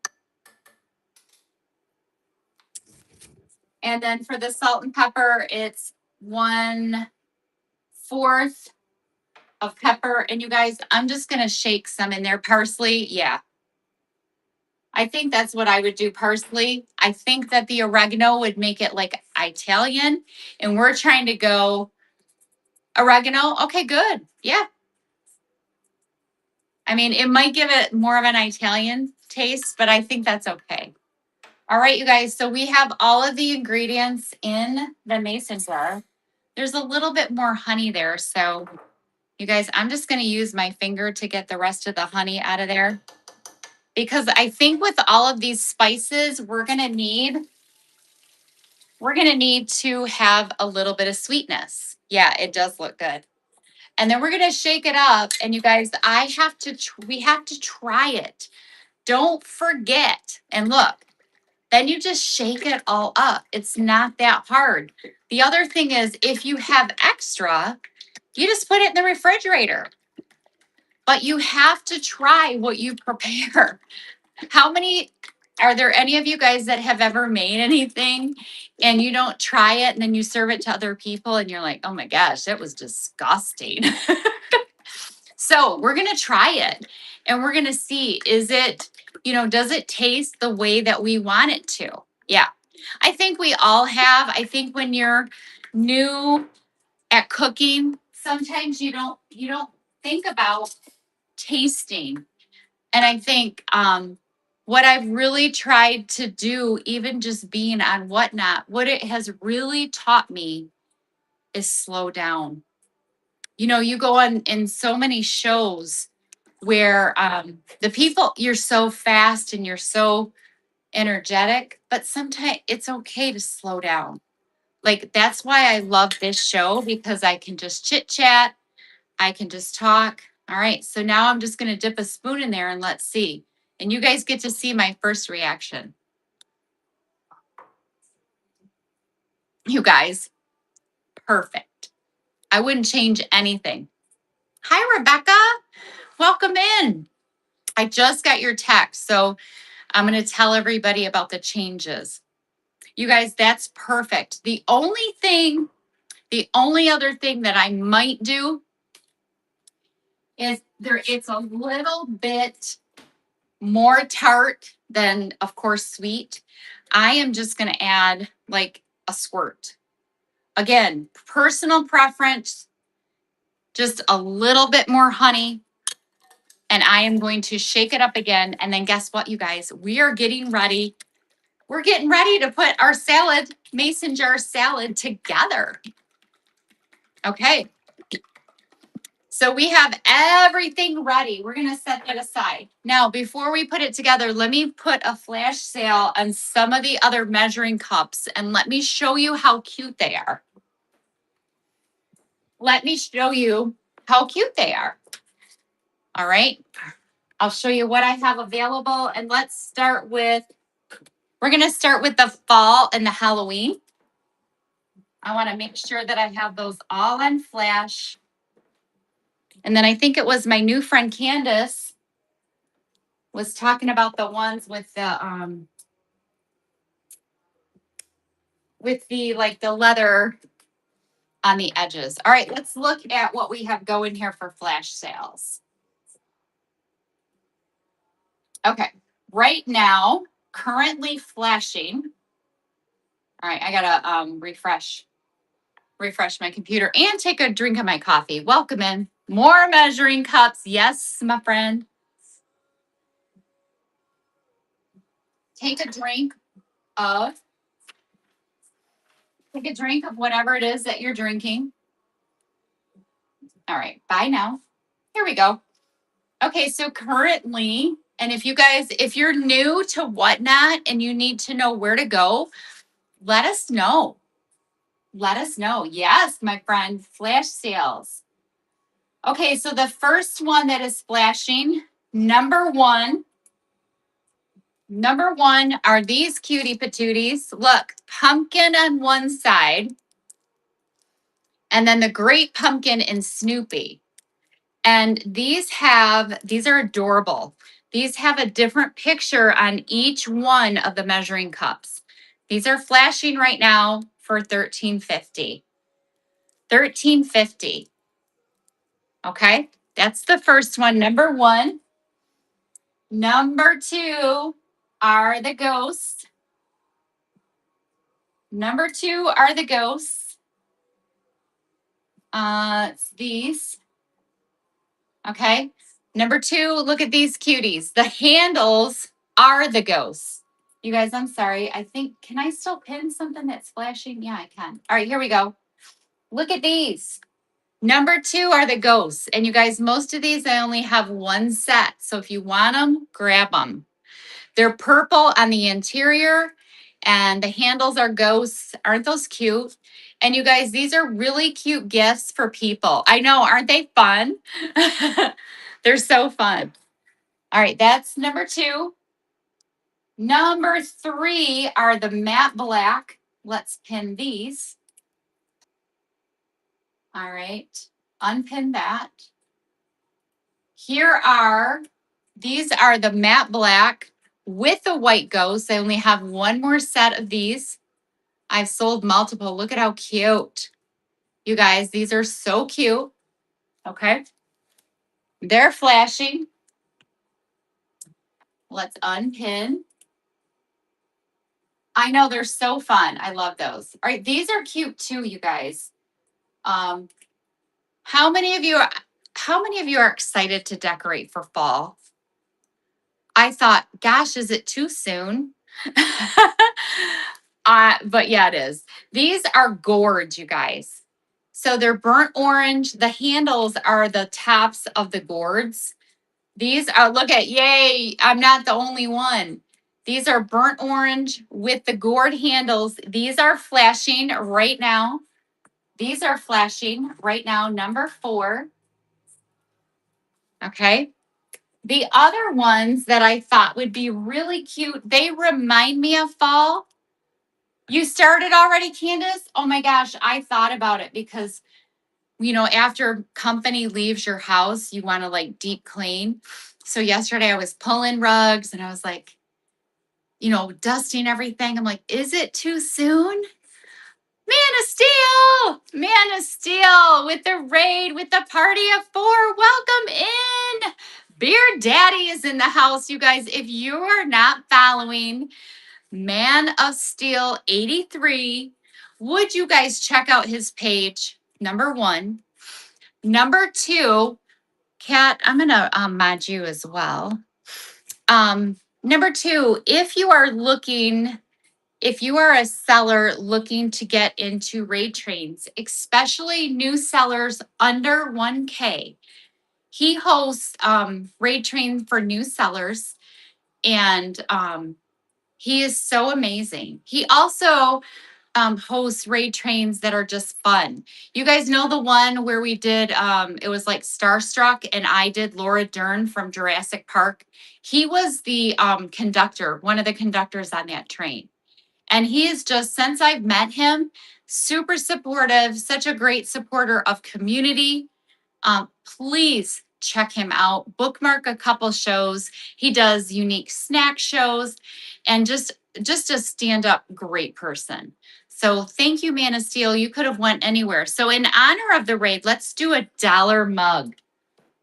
And then for the salt and pepper, it's 1/4 of pepper. And you guys, I'm just going to shake some in there. Parsley, yeah. I think that's what I would do. Parsley. I think that the oregano would make it like Italian, and we're trying to go oregano. Okay, good. Yeah. I mean, it might give it more of an Italian taste, but I think that's okay. All right, you guys. So we have all of the ingredients in the mason jar. There's a little bit more honey there. So you guys, I'm just going to use my finger to get the rest of the honey out of there. Because I think with all of these spices, we're going to need to have a little bit of sweetness. Yeah, it does look good. And then we're going to shake it up. And you guys, we have to try it. Don't forget. And look, then you just shake it all up. It's not that hard. The other thing is, if you have extra, you just put it in the refrigerator. But you have to try what you prepare. Are there any of you guys that have ever made anything and you don't try it and then you serve it to other people and you're like, oh my gosh, that was disgusting. So we're going to try it. and we're going to see, is it, does it taste the way that we want it to? Yeah. I think we all have. I think when you're new at cooking, sometimes you don't think about tasting. And I think what I've really tried to do, even just being on Whatnot, what it has really taught me is slow down. You go on in so many shows where the people, you're so fast and you're so energetic, but sometimes it's okay to slow down. Like, that's why I love this show, because I can just chit chat. I can just talk. All right. So now I'm just going to dip a spoon in there and let's see. And you guys get to see my first reaction. You guys, perfect. I wouldn't change anything. Hi, Rebecca. Welcome in. I just got your text. So I'm going to tell everybody about the changes. You guys, that's perfect. The only other thing that I might do is it's a little bit more tart than, of course, sweet. I am just going to add like a squirt. Again, personal preference, just a little bit more honey. And I am going to shake it up again. And then guess what, you guys? We are getting ready. We're getting ready to put our salad, mason jar salad, together. Okay. So we have everything ready. We're going to set that aside. Now, before we put it together, let me put a flash sale on some of the other measuring cups and let me show you how cute they are. Let me show you how cute they are. All right. I'll show you what I have available, and let's start with, we're going to start with the fall and the Halloween. I want to make sure that I have those all on flash. And then I think it was my new friend Candace was talking about the ones with the like the leather on the edges. All right, let's look at what we have going here for flash sales. Okay, right now, currently flashing. All right, I gotta refresh my computer and take a drink of my coffee. Welcome in. More measuring cups. Yes, my friend. Take a drink of whatever it is that you're drinking. All right, bye now. Here we go. Okay, so currently, and if you're new to Whatnot and you need to know where to go, let us know. Let us know. Yes, my friend, flash sales. Okay, so the first one that is flashing, number one are these cutie patooties. Look, pumpkin on one side, and then the great pumpkin and Snoopy. And these are adorable. These have a different picture on each one of the measuring cups. These are flashing right now for $13.50. $13.50. Okay, that's the first one, number one. Number two are the ghosts. Number two are the ghosts. It's these. Okay. Number two, look at these cuties. The handles are the ghosts. You guys, I'm sorry. Can I still pin something that's flashing? Yeah, I can. All right, here we go. Look at these. Number two are the ghosts. And you guys, most of these, I only have one set. So if you want them, grab them. They're purple on the interior and the handles are ghosts. Aren't those cute? And you guys, these are really cute gifts for people. I know, aren't they fun? They're so fun. All right, that's number two. Number three are the matte black. Let's pin these. All right, unpin that. These are the matte black with the white ghost. I only have one more set of these. I've sold multiple. Look at how cute. You guys, these are so cute. Okay. They're flashing. Let's unpin. I know they're so fun. I love those. All right, these are cute too, you guys. Um, how many of you are excited to decorate for fall? I thought, gosh, is it too soon? But yeah, it is. These are gourds, you guys. So they're burnt orange. The handles are the tops of the gourds. These are, look at, yay, I'm not the only one. These are burnt orange with the gourd handles. These are flashing right now. These are flashing right now, number 4. Okay. The other ones that I thought would be really cute, they remind me of fall. You started already, Candace? Oh my gosh, I thought about it because, after company leaves your house, you want to like deep clean. So yesterday I was pulling rugs and I was like, dusting everything. I'm like, is it too soon? Man of Steel with the raid, with the party of 4. Welcome in. Beer Daddy is in the house, you guys. If you are not following Man of Steel 83, would you guys check out his page? Number 1. Number 2, Kat, I'm going to mod you as well. Number 2, if you are a seller looking to get into raid trains, especially new sellers under 1K, he hosts raid train for new sellers, and he is so amazing. He also hosts raid trains that are just fun. You guys know the one where we did, it was like Starstruck, and I did Laura Dern from Jurassic Park. He was the conductor, one of the conductors on that train. And he is just, since I've met him, super supportive, such a great supporter of community. Please check him out. Bookmark a couple shows. He does unique snack shows and just a stand-up great person. So thank you, Man of Steel. You could have went anywhere. So in honor of the raid, let's do a dollar mug.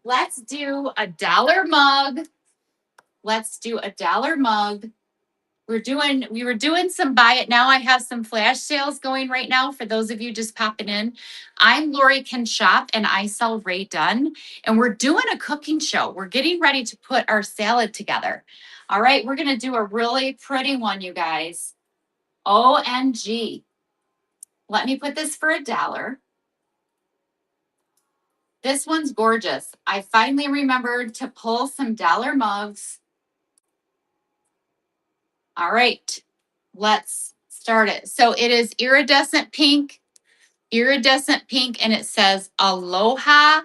Let's do a dollar mug. Let's do a dollar mug. We were doing some buy it now. I have some flash sales going right now for those of you just popping in. I'm Loricanshop and I sell Ray Dunn, and we're doing a cooking show. We're getting ready to put our salad together. All right, we're going to do a really pretty one, you guys. OMG. Let me put this for $1. This one's gorgeous. I finally remembered to pull some dollar mugs. All right, let's start it. So it is iridescent pink, and it says Aloha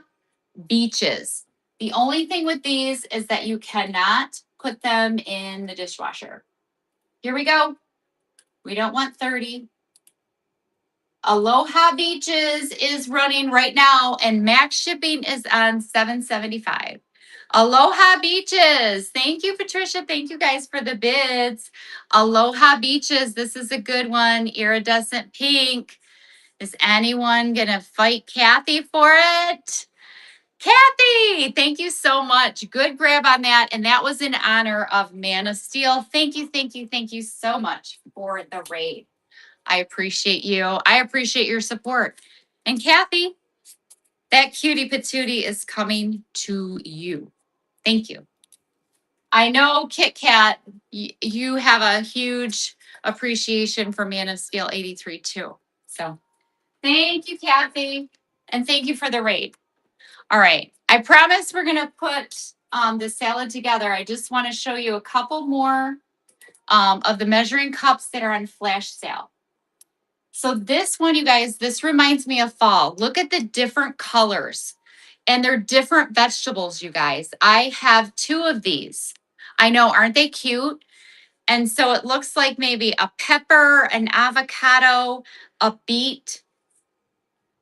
Beaches. The only thing with these is that you cannot put them in the dishwasher. Here we go. We don't want 30. Aloha Beaches is running right now, and max shipping is on $7.75. Aloha Beaches. Thank you, Patricia. Thank you guys for the bids. Aloha Beaches. This is a good one. Iridescent pink. Is anyone going to fight Kathy for it? Kathy, thank you so much. Good grab on that. And that was in honor of Man of Steel. Thank you so much for the raid. I appreciate you. I appreciate your support. And Kathy, that cutie patootie is coming to you. Thank you. I know, Kit Kat, you have a huge appreciation for Man of Steel 83 too. So thank you, Kathy. And thank you for the raid. All right. I promise we're going to put the salad together. I just want to show you a couple more of the measuring cups that are on flash sale. So this one, you guys, this reminds me of fall. Look at the different colors. And they're different vegetables, you guys. I have 2 of these. I know, aren't they cute? And so it looks like maybe a pepper, an avocado, a beet,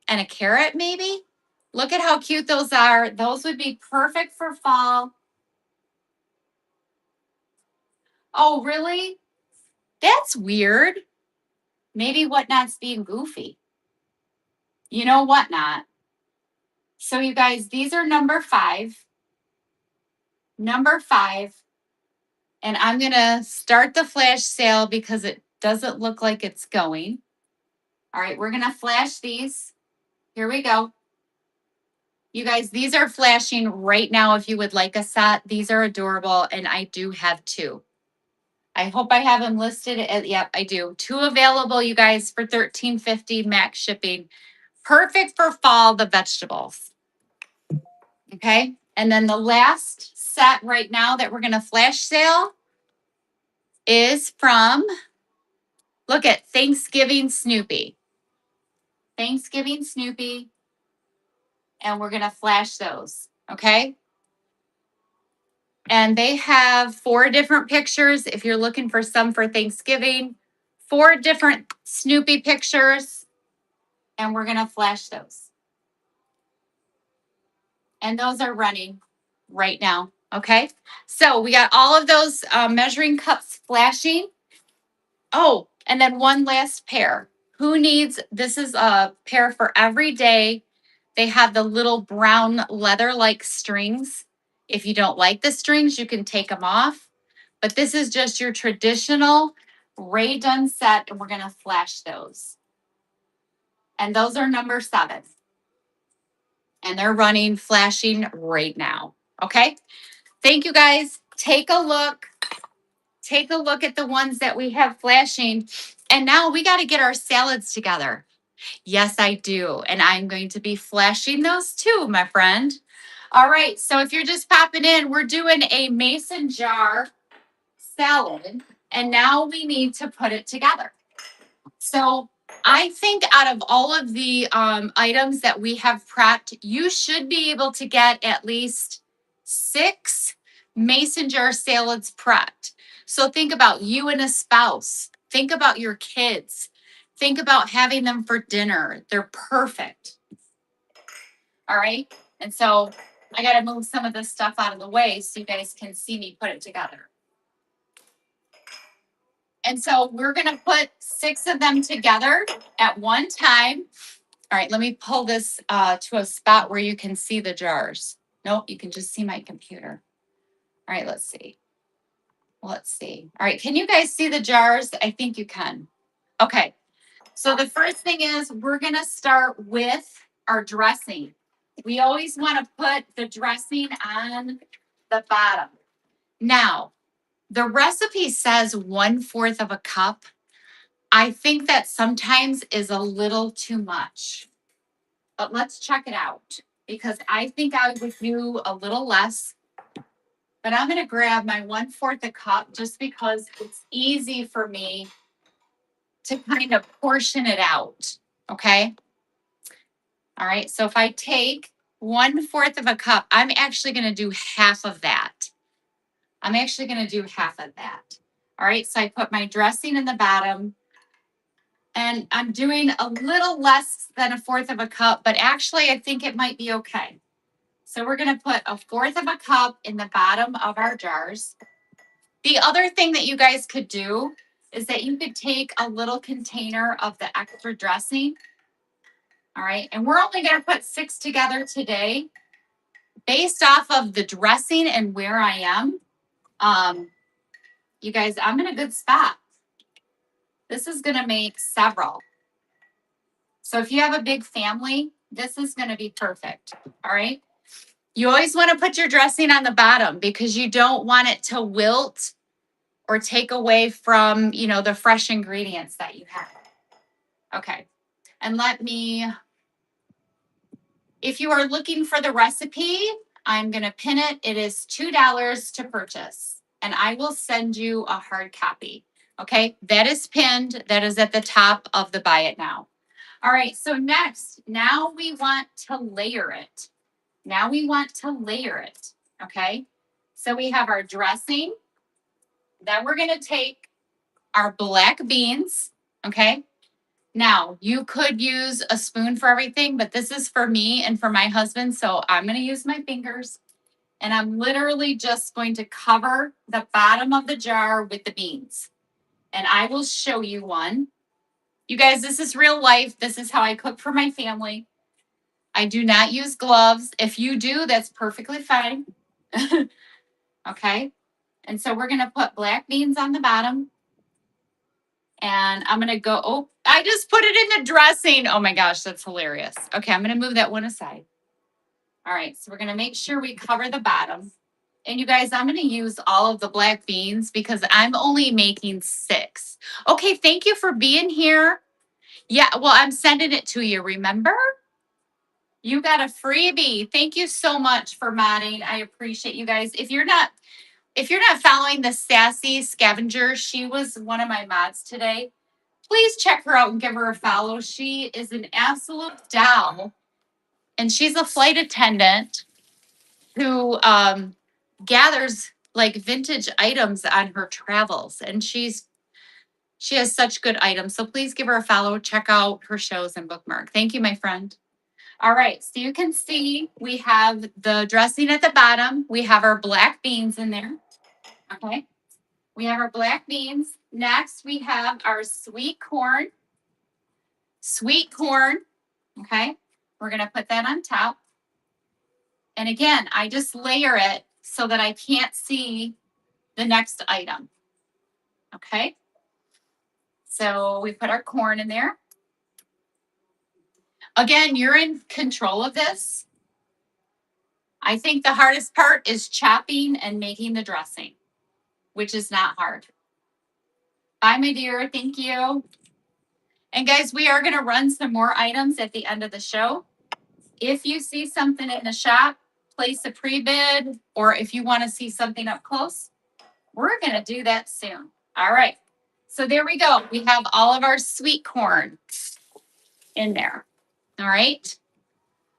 and a carrot maybe. Look at how cute those are. Those would be perfect for fall. Oh, really? That's weird. Maybe Whatnot's being goofy. You know Whatnot. So you guys, these are number 5. Number 5. And I'm going to start the flash sale because it doesn't look like it's going. All right, we're going to flash these. Here we go. You guys, these are flashing right now if you would like a set. These are adorable, and I do have 2. I hope I have them listed. Yep, I do. 2 available, you guys, for $13.50 max shipping. Perfect for fall, the vegetables. Okay, and then the last set right now that we're going to flash sale is from, look at Thanksgiving Snoopy. Thanksgiving Snoopy, and we're going to flash those. Okay. And they have 4 different pictures if you're looking for some for Thanksgiving. 4 different Snoopy pictures, and we're going to flash those. And those are running right now. Okay. So we got all of those measuring cups flashing. Oh, and then one last pair. Who needs, this is a pair for every day. They have the little brown leather-like strings. If you don't like the strings, you can take them off. But this is just your traditional Ray Dunn set, and we're going to flash those. And those are number 7. And they're running, flashing right now. Okay? Thank you, guys. Take a look. Take a look at the ones that we have flashing. And now we got to get our salads together. Yes, I do. And I'm going to be flashing those too, my friend. All right. So if you're just popping in, we're doing a mason jar salad. And now we need to put it together. So I think out of all of the items that we have prepped, you should be able to get at least 6 mason jar salads prepped. So think about you and a spouse. Think about your kids. Think about having them for dinner. They're perfect. All right. And so I got to move some of this stuff out of the way so you guys can see me put it together. And so we're going to put 6 of them together at one time. All right, let me pull this to a spot where you can see the jars. Nope, you can just see my computer. All right, let's see. Let's see. All right, can you guys see the jars? I think you can. Okay, so the first thing is we're going to start with our dressing. We always want to put the dressing on the bottom. Now, the recipe says 1/4 of a cup. I think that sometimes is a little too much. But let's check it out because I think I would do a little less. But I'm going to grab my 1/4 a cup just because it's easy for me to kind of portion it out. Okay. All right. So if I take 1/4 of a cup, I'm actually going to do half of that. I'm actually going to do half of that. All right. So I put my dressing in the bottom. And I'm doing a little less than 1/4 of a cup, but actually I think it might be okay. So we're going to put 1/4 of a cup in the bottom of our jars. The other thing that you guys could do is that you could take a little container of the extra dressing. All right. And we're only going to put 6 together today based off of the dressing and where I am. You guys, I'm in a good spot. This is going to make several. So if you have a big family, this is going to be perfect. All right. You always want to put your dressing on the bottom because you don't want it to wilt or take away from, the fresh ingredients that you have. Okay. And if you are looking for the recipe, I'm going to pin it. It is $2 to purchase, and I will send you a hard copy. Okay. That is pinned. That is at the top of the buy it now. All right. So next, now we want to layer it. Okay. So we have our dressing. Then we're going to take our black beans. Okay. Now you could use a spoon for everything, but this is for me and for my husband. So I'm going to use my fingers and I'm literally just going to cover the bottom of the jar with the beans. And I will show you one. You guys, this is real life. This is how I cook for my family. I do not use gloves. If you do, that's perfectly fine. Okay. And so we're going to put black beans on the bottom. And I'm going to go, oh, I just put it in the dressing. Oh my gosh, that's hilarious. Okay, I'm going to move that one aside. All right, so we're going to make sure we cover the bottom. And you guys, I'm going to use all of the black beans because I'm only making 6. Okay, thank you for being here. Yeah, well, I'm sending it to you, remember? You got a freebie. Thank you so much for modding. I appreciate you guys. If you're not following the Sassy Scavenger, she was one of my mods today. Please check her out and give her a follow. She is an absolute doll. And she's a flight attendant who gathers like vintage items on her travels. And she has such good items. So please give her a follow. Check out her shows and bookmark. Thank you, my friend. All right, so you can see we have the dressing at the bottom. We have our black beans in there. Okay, we have our black beans. Next, we have our sweet corn. Sweet corn, okay? We're gonna put that on top. And again, I just layer it so that I can't see the next item, okay? So we put our corn in there. Again, you're in control of this. I think the hardest part is chopping and making the dressing, which is not hard. Bye, my dear. Thank you. And guys, we are going to run some more items at the end of the show. If you see something in the shop, place a pre-bid, or if you want to see something up close, we're going to do that soon. All right. So there we go. We have all of our sweet corn in there. All right.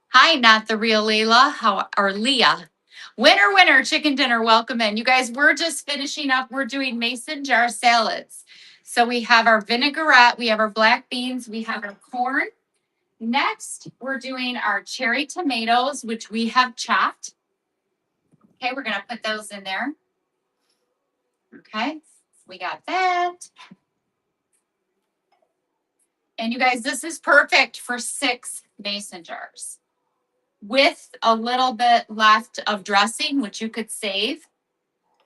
Hi, not the real Leila, or Leah. Winner, chicken dinner, welcome in. You guys, we're just finishing up. We're doing mason jar salads. So we have our vinaigrette, we have our black beans, we have our corn. Next, we're doing our cherry tomatoes, which we have chopped. Okay, we're gonna put those in there. Okay, we got that. And you guys, this is perfect for 6 mason jars with a little bit left of dressing, which you could save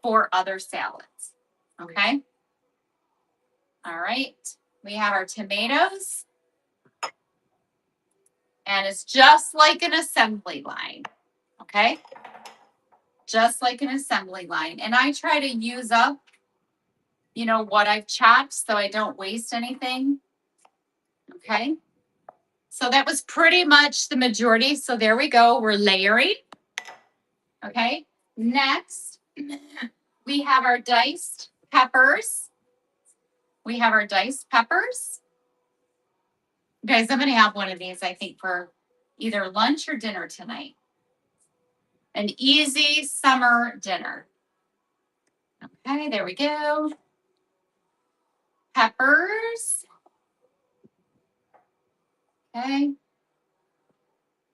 for other salads. Okay. All right. We have our tomatoes. And it's just like an assembly line. Okay. Just like an assembly line. And I try to use up, what I've chopped so I don't waste anything. Okay. So that was pretty much the majority. So there we go. We're layering. Okay. Next, we have our diced peppers. We have our diced peppers. Guys, I'm going to have one of these, I think, for either lunch or dinner tonight. An easy summer dinner. Okay, there we go. Peppers. Okay.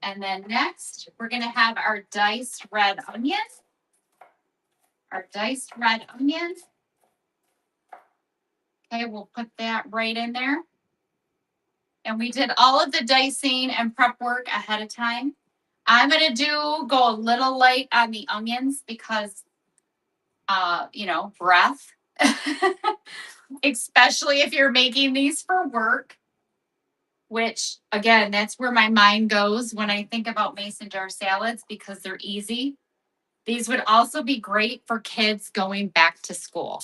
And then next, we're going to have our diced red onion. Our diced red onion. Okay, we'll put that right in there. And we did all of the dicing and prep work ahead of time. I'm going to go a little light on the onions because, breath. Especially if you're making these for work, which, again, that's where my mind goes when I think about mason jar salads because they're easy. These would also be great for kids going back to school.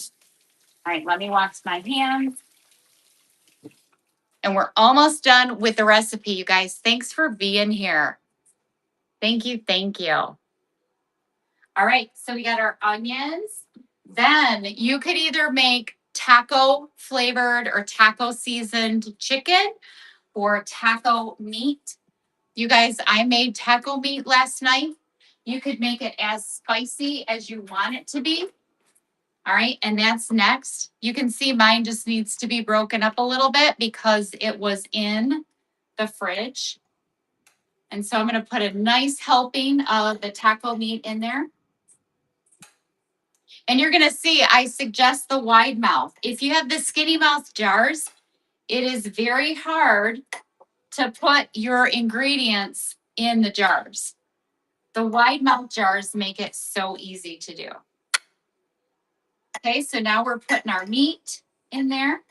All right, let me wash my hands. And we're almost done with the recipe, you guys. Thanks for being here. Thank you, thank you. All right, so we got our onions. Then you could either make taco flavored or taco seasoned chicken or taco meat. You guys, I made taco meat last night. You could make it as spicy as you want it to be. All right, and that's next. You can see mine just needs to be broken up a little bit because it was in the fridge. And so I'm going to put a nice helping of the taco meat in there. And you're going to see, I suggest the wide mouth. If you have the skinny mouth jars, it is very hard to put your ingredients in the jars. The wide mouth jars make it so easy to do. Okay, so now we're putting our meat in there.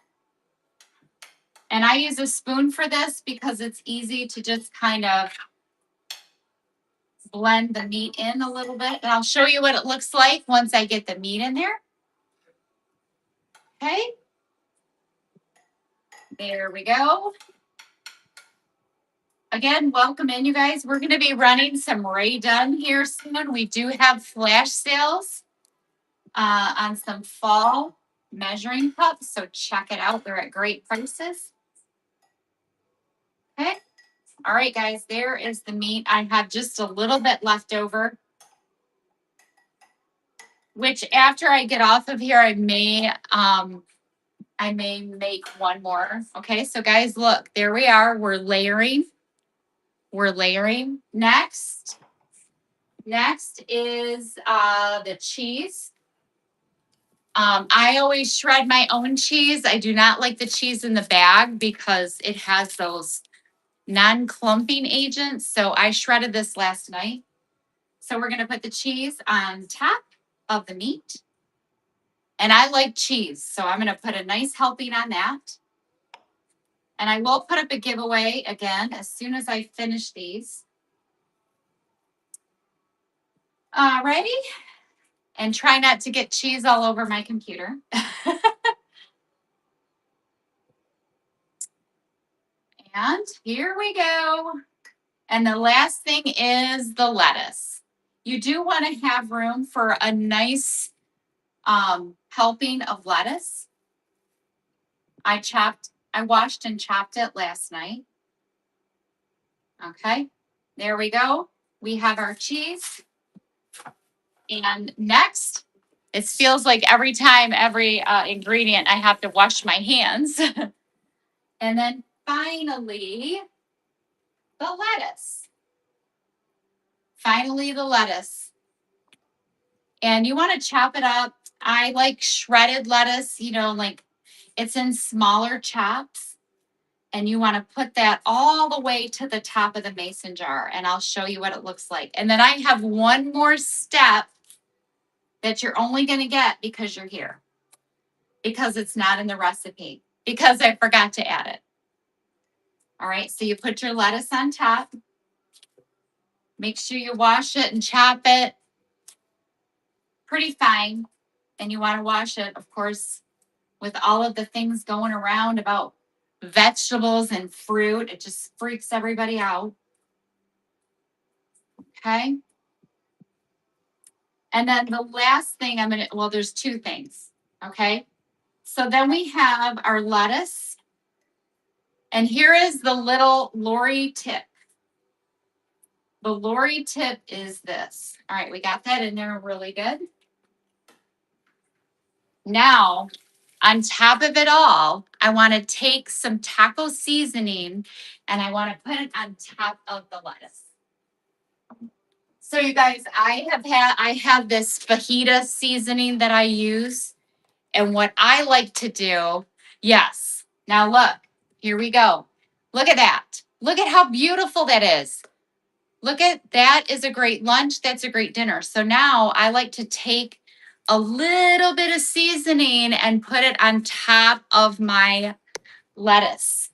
And I use a spoon for this because it's easy to just kind of blend the meat in a little bit. And I'll show you what it looks like once I get the meat in there. Okay. There we go. Again, welcome in, you guys. We're going to be running some Dunn here soon. We do have flash sales on some fall measuring cups, so check it out. They're at great prices. Okay. All right, guys, there is the meat. I have just a little bit left over, which after I get off of here, I may make one more. Okay, so guys, look, there we are. We're layering. We're layering. Next is the cheese. I always shred my own cheese. I do not like the cheese in the bag because it has those non-clumping agents. So I shredded this last night. So we're going to put the cheese on top of the meat. And I like cheese, so I'm going to put a nice helping on that. And I will put up a giveaway again as soon as I finish these. Alrighty. And try not to get cheese all over my computer. And here we go. And the last thing is the lettuce. You do want to have room for a nice helping of lettuce. I washed and chopped it last night. Okay, there we go. We have our cheese. And next, it feels like every time, every ingredient, I have to wash my hands. And then finally, the lettuce. Finally, the lettuce. And you want to chop it up. I like shredded lettuce, like it's in smaller chops. And you want to put that all the way to the top of the mason jar. And I'll show you what it looks like. And then I have one more step that you're only going to get because you're here. Because it's not in the recipe. Because I forgot to add it. All right, so you put your lettuce on top. Make sure you wash it and chop it pretty fine. And you want to wash it, of course, with all of the things going around about vegetables and fruit. It just freaks everybody out. Okay. And then the last thing there's two things. Okay. So then we have our lettuce. And here is the little Lori tip. The Lori tip is this. All right, we got that in there really good. Now, on top of it all, I want to take some taco seasoning and I want to put it on top of the lettuce. So you guys, I have this fajita seasoning that I use. And what I like to do, yes. Now look, here we go. Look at that. Look at how beautiful that is. Look at that is a great lunch. That's a great dinner. So now I like to take a little bit of seasoning and put it on top of my lettuce.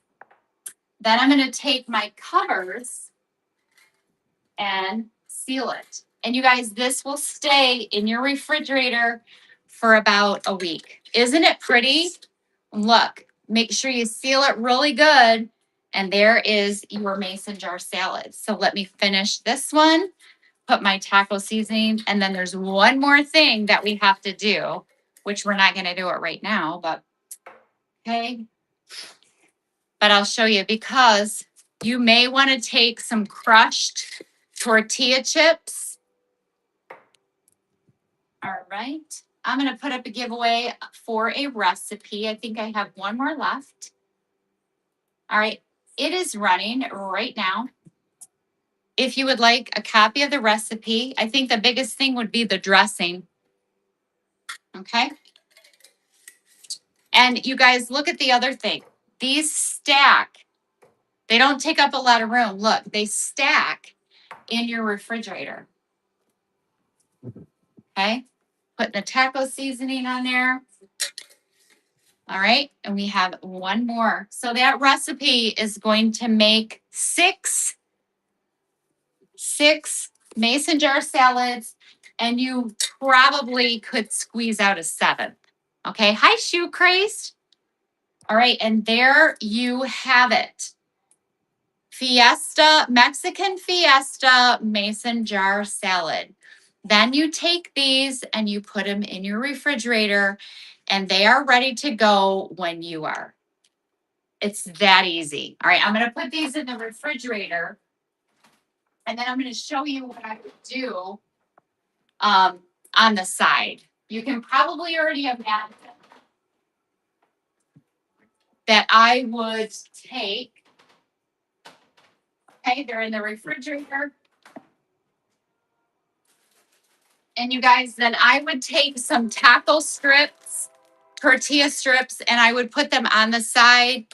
Then I'm going to take my covers and seal it. And you guys, this will stay in your refrigerator for about a week. Isn't it pretty? Look, make sure you seal it really good. And there is your mason jar salad. So let me finish this one, put my taco seasoning, and then there's one more thing that we have to do, which we're not going to do it right now, but okay. But I'll show you because you may want to take some crushed tortilla chips. All right. I'm going to put up a giveaway for a recipe. I think I have one more left. All right. It is running right now. If you would like a copy of the recipe, I think the biggest thing would be the dressing. Okay. And you guys, look at the other thing. These stack. They don't take up a lot of room. Look, they stack in your refrigerator. Okay. Putting the taco seasoning on there. All right, and we have one more. So that recipe is going to make six mason jar salads, and you probably could squeeze out a seventh. Okay, hi, Shoe Crazed. All right, and there you have it. Fiesta, Mexican Fiesta mason jar salad. Then you take these and you put them in your refrigerator, and they are ready to go when you are. It's that easy. All right, I'm going to put these in the refrigerator, and then I'm going to show you what I would do on the side. You can probably already imagine that I would take, okay, they're in the refrigerator. And you guys, then I would take some taco strips, tortilla strips, and I would put them on the side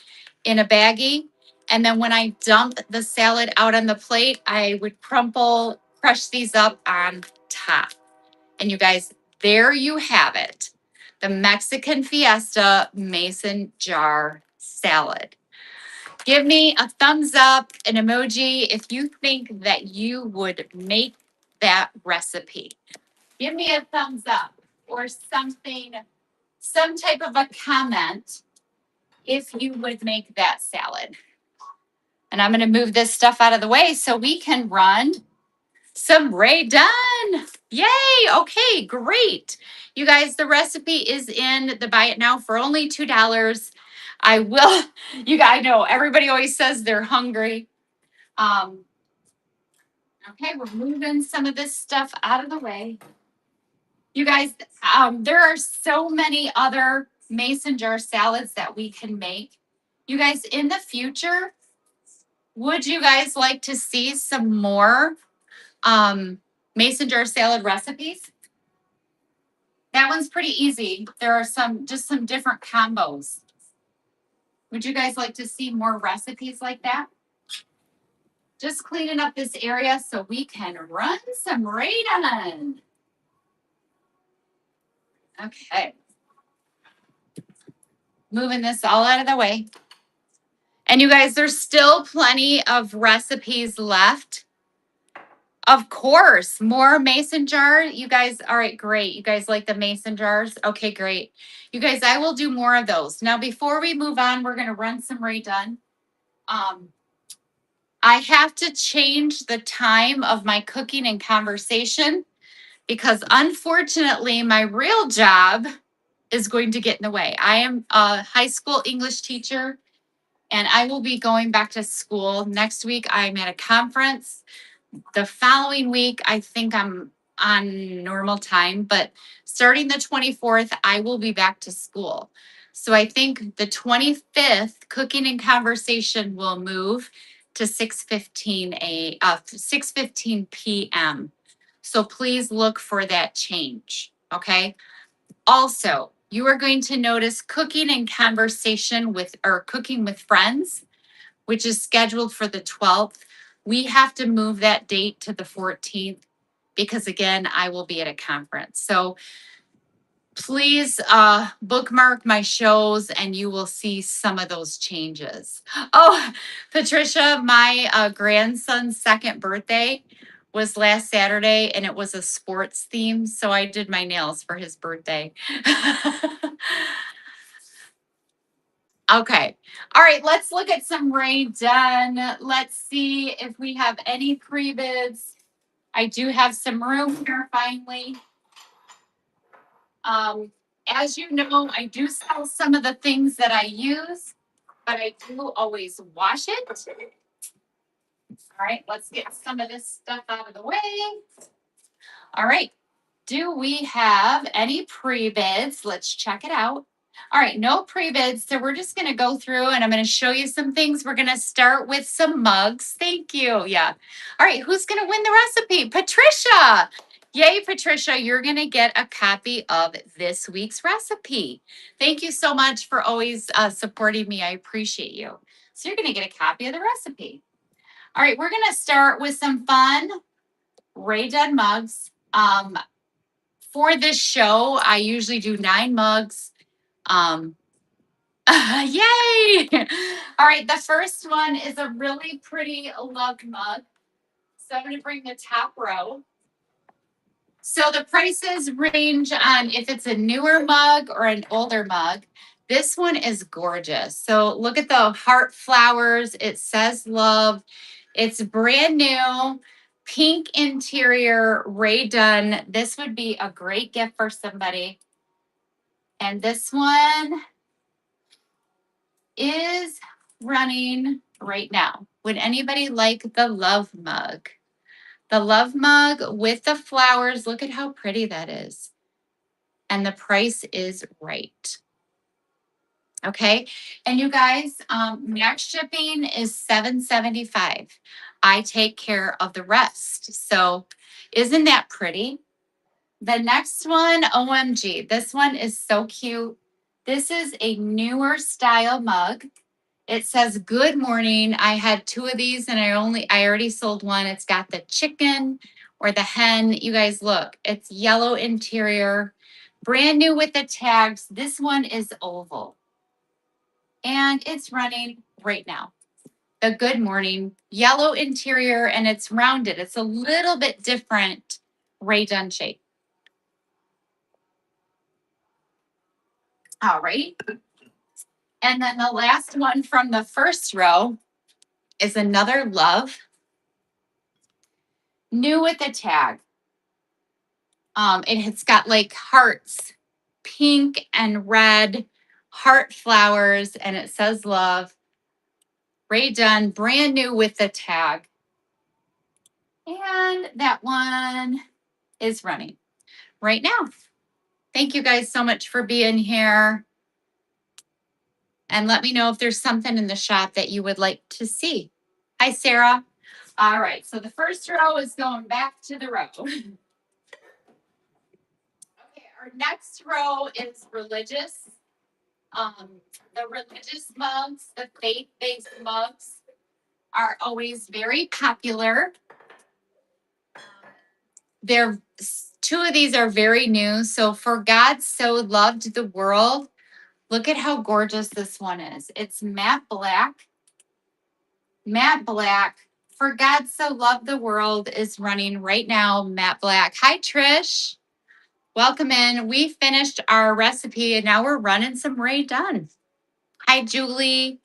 in a baggie. And then when I dump the salad out on the plate, I would crush these up on top. And you guys, there you have it. The Mexican Fiesta mason jar salad. Give me a thumbs up, an emoji, if you think that you would make that recipe. Give me a thumbs up or something, some type of a comment if you would make that salad. And I'm going to move this stuff out of the way so we can run some Ray Dunn. Yay. Okay, great. You guys, the recipe is in the buy it now for only $2. I will, I know everybody always says they're hungry. Okay, we're moving some of this stuff out of the way. You guys, there are so many other mason jar salads that we can make. You guys, in the future, would you guys like to see some more mason jar salad recipes? That one's pretty easy. There are just some different combos. Would you guys like to see more recipes like that? Just cleaning up this area so we can run some Ray Dunn. Okay. Moving this all out of the way. And you guys, there's still plenty of recipes left. Of course, more mason jar. You guys, all right, great. You guys like the mason jars? Okay, great. You guys, I will do more of those. Now, before we move on, we're going to run some Ray Dunn. I have to change the time of my cooking and conversation because unfortunately, my real job is going to get in the way. I am a high school English teacher, and I will be going back to school. Next week, I'm at a conference. The following week, I think I'm on normal time, but starting the 24th, I will be back to school. So I think the 25th, cooking and conversation will move to 6:15 p.m. So please look for that change, okay? Also, you are going to notice cooking and conversation cooking with friends, which is scheduled for the 12th. We have to move that date to the 14th because, again, I will be at a conference. So please bookmark my shows and you will see some of those changes. Oh, Patricia, my grandson's second birthday was last Saturday and it was a sports theme. So I did my nails for his birthday. Okay. All right. Let's look at some Ray Dunn. Let's see if we have any pre-bids. I do have some room here finally. As you know, I do sell some of the things that I use, but I do always wash it. All right. Let's get some of this stuff out of the way. All right. Do we have any pre-bids? Let's check it out. All right, no pre-bids. So we're just going to go through and I'm going to show you some things. We're going to start with some mugs. Thank you. Yeah. All right, who's going to win the recipe? Patricia. Yay, Patricia. You're going to get a copy of this week's recipe. Thank you so much for always supporting me. I appreciate you. So you're going to get a copy of the recipe. All right, we're going to start with some fun Ray Dunn mugs. For this show, I usually do 9 mugs. Yay! All right, the first one is a really pretty love mug. So I'm going to bring the top row. So the prices range on if it's a newer mug or an older mug. This one is gorgeous. So look at the heart flowers. It says love. It's brand new, pink interior, Ray Dunn. This would be a great gift for somebody. And this one is running right now. Would anybody like the love mug? The love mug with the flowers. Look at how pretty that is. And the price is right. Okay. And you guys, max shipping is $7.75. I take care of the rest. So isn't that pretty? The next one, OMG, this one is so cute. This is a newer style mug. It says good morning. I had 2 of these and I already sold one. It's got the chicken or the hen. You guys look, it's yellow interior, brand new with the tags. This one is oval and it's running right now. The good morning, yellow interior, and it's rounded. It's a little bit different Ray Dunn shape. All right. And then the last one from the first row is another love. New with a tag. It's got like hearts, pink and red, heart flowers, and it says love. Ray Dunn, brand new with the tag. And that one is running right now. Thank you guys so much for being here. And let me know if there's something in the shop that you would like to see. Hi, Sarah. All right, so the first row is going back to the row. Okay, our next row is religious. The religious mugs, the faith-based mugs are always very popular. They're 2 of these are very new. So for God so loved the world, look at how gorgeous this one is. It's matte black. Matte black. For God so loved the world is running right now, matte black. Hi, Trish. Welcome in. We finished our recipe and now we're running some Ray Dunn. Hi, Julie.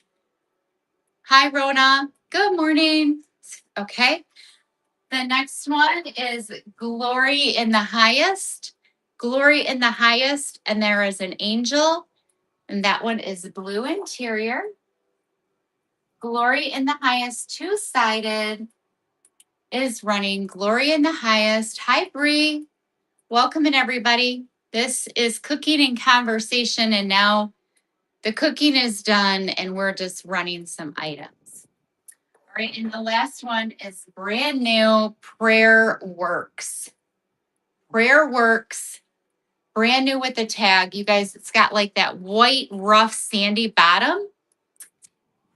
Hi, Rona. Good morning. Okay. The next one is Glory in the Highest. Glory in the Highest. And there is an angel. And that one is blue interior. Glory in the Highest, 2-sided, is running Glory in the Highest. Hi, Bree. Welcome in, everybody. This is cooking and conversation. And now the cooking is done and we're just running some items. All right, and the last one is brand new Prayer Works. Prayer Works, brand new with the tag. You guys, it's got like that white, rough, sandy bottom.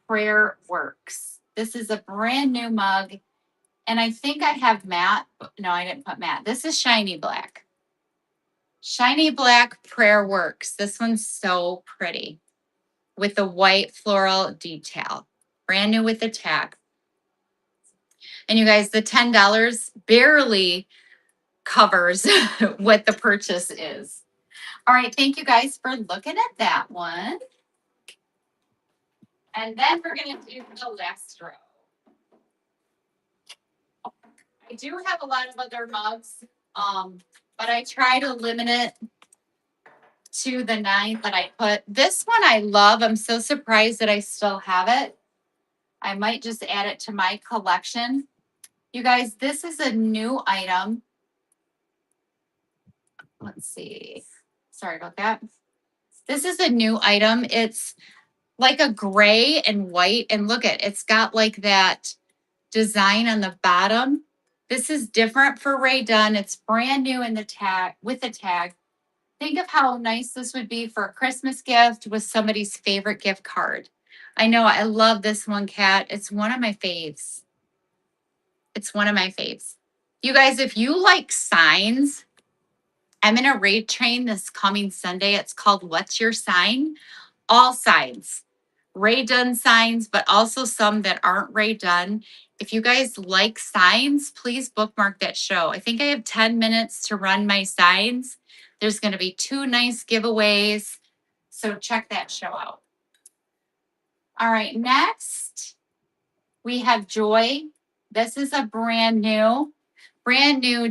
Prayer Works. This is a brand new mug. And I think I have matte. No, I didn't put matte. This is shiny black. Shiny black Prayer Works. This one's so pretty with the white floral detail. Brand new with the tag. And you guys, the $10 barely covers what the purchase is. All right, thank you guys for looking at that one. And then we're going to do the last row. I do have a lot of other mugs, but I try to limit it to the 9 that I put. This one I love. I'm so surprised that I still have it. I might just add it to my collection. You guys, this is a new item. Let's see. Sorry about that. This is a new item. It's like a gray and white. And look at, it's got like that design on the bottom. This is different for Ray Dunn. It's brand new in the tag with the tag. Think of how nice this would be for a Christmas gift with somebody's favorite gift card. I know, I love this one, Kat. It's one of my faves. It's one of my faves. You guys, if you like signs, I'm in a raid train this coming Sunday. It's called What's Your Sign? All signs. Ray Dunn signs, but also some that aren't Ray Dunn. If you guys like signs, please bookmark that show. I think I have 10 minutes to run my signs. There's going to be 2 nice giveaways. So check that show out. All right, next we have Joy. This is a brand new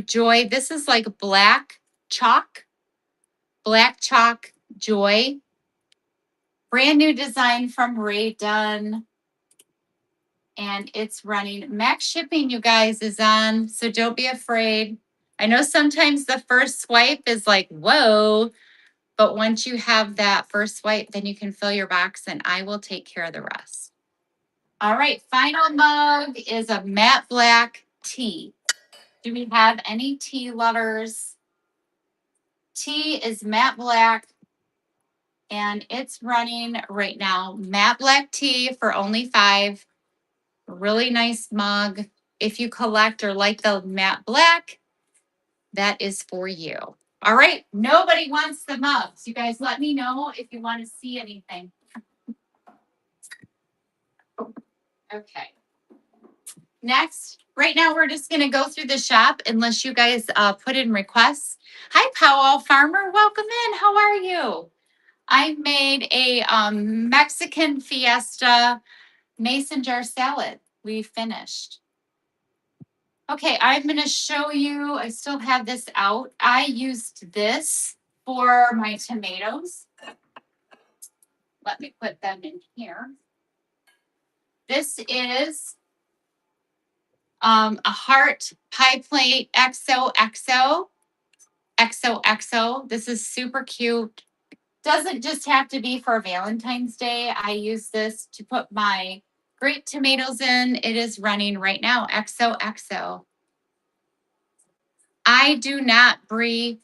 Joy. This is like black chalk Joy. Brand new design from Ray Dunn. And it's running. Max shipping, you guys, is on, so don't be afraid. I know sometimes the first swipe is like, whoa, but once you have that first swipe, then you can fill your box and I will take care of the rest. All right, final mug is a matte black tea. Do we have any tea lovers? Tea is matte black and it's running right now. Matte black tea for only $5. Really nice mug. If you collect or like the matte black, that is for you. All right, nobody wants the mugs. You guys let me know if you want to see anything. Okay. Next, right now we're just going to go through the shop unless you guys put in requests. Hi, Powell Farmer. Welcome in. How are you? I made a Mexican fiesta mason jar salad. We finished. Okay, I'm going to show you. I still have this out. I used this for my tomatoes. Let me put them in here. This is a heart pie plate XOXO. XOXO. This is super cute. Doesn't just have to be for Valentine's Day. I use this to put my grape tomatoes in. It is running right now. XOXO. I do not, Brie.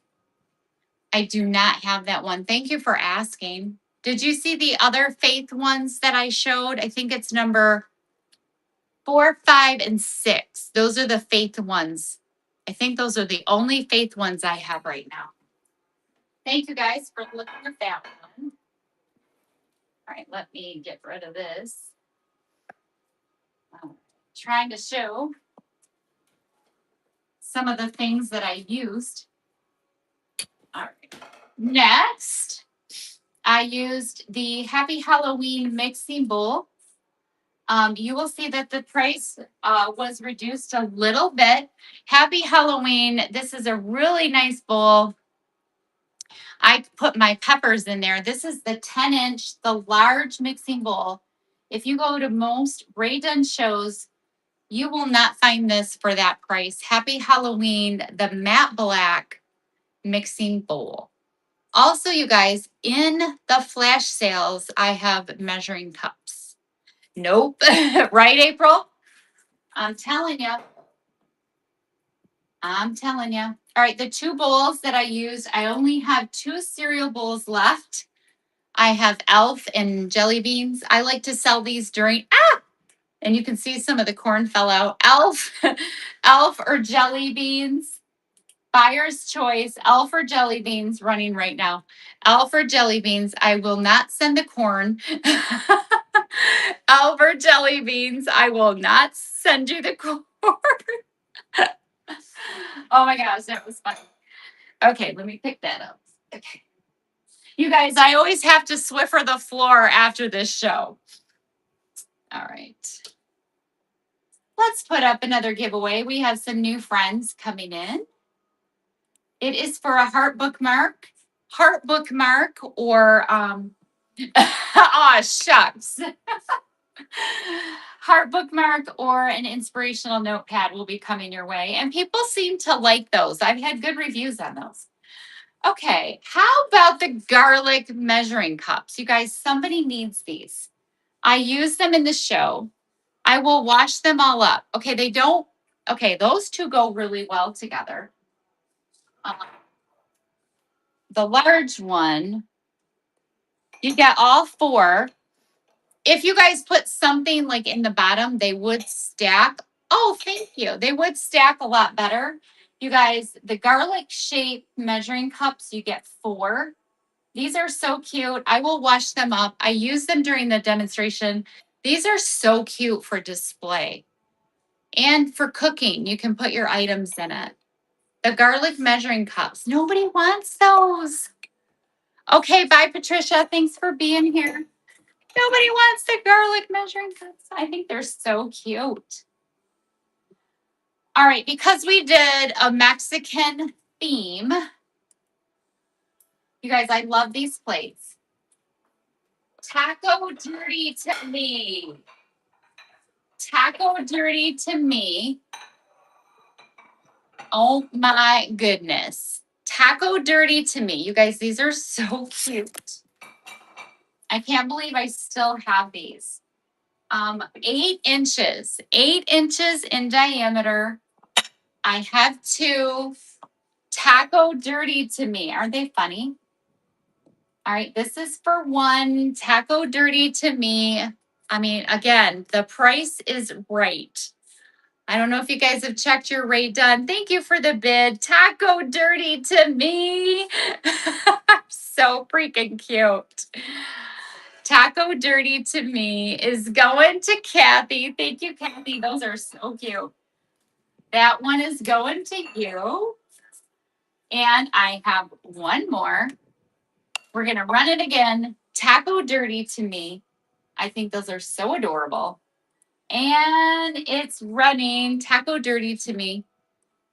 I do not have that one. Thank you for asking. Did you see the other faith ones that I showed? I think it's number 4, 5, and 6. Those are the faith ones. I think those are the only faith ones I have right now. Thank you guys for looking at that one. All right, let me get rid of this. Trying to show some of the things that I used. All right. Next, I used the Happy Halloween mixing bowl. You will see that the price was reduced a little bit. Happy Halloween. This is a really nice bowl. I put my peppers in there. This is the 10-inch, the large mixing bowl. If you go to most Ray Dunn shows, you will not find this for that price. Happy Halloween, the matte black mixing bowl. Also, you guys, in the flash sales, I have measuring cups. Nope. Right, April? I'm telling you. All right, the 2 bowls that I used, I only have 2 cereal bowls left. I have Elf and jelly beans. I like to sell these during, and you can see some of the corn fell out. Elf or jelly beans. Buyer's choice, Elf or jelly beans running right now. Elf or jelly beans. I will not send the corn. Elf or jelly beans. I will not send you the corn. Oh my gosh, that was funny. Okay, let me pick that up. Okay. You guys, I always have to Swiffer the floor after this show. All right. Let's put up another giveaway. We have some new friends coming in. It is for a heart bookmark or oh shucks. Heart bookmark or an inspirational notepad will be coming your way. And people seem to like those. I've had good reviews on those. Okay, how about the garlic measuring cups? You guys, somebody needs these. I use them in the show. I will wash them all up. Okay, those 2 go really well together. The large one, you get all 4. If you guys put something like in the bottom, they would stack. Oh, thank you. They would stack a lot better. You guys, the garlic shape measuring cups, you get 4. These are so cute. I will wash them up. I use them during the demonstration. These are so cute for display and for cooking. You can put your items in it. The garlic measuring cups. Nobody wants those. Okay, bye, Patricia. Thanks for being here. Nobody wants the garlic measuring cups. I think they're so cute. All right, because we did a Mexican theme, you guys, I love these plates. Taco dirty to me. Taco dirty to me. Oh my goodness. Taco dirty to me. You guys, these are so cute. I can't believe I still have these. 8 inches, 8 inches in diameter. I have 2. Taco dirty to me. Aren't they funny? All right, this is for 1. Taco dirty to me. I mean, again, the price is right. I don't know if you guys have checked your rate, Dunn. Thank you for the bid. Taco dirty to me. So freaking cute. Taco dirty to me is going to Kathy. Thank you, Kathy. Those are so cute. That one is going to you. And I have 1 more. We're going to run it again. Taco dirty to me. I think those are so adorable. And it's running taco dirty to me.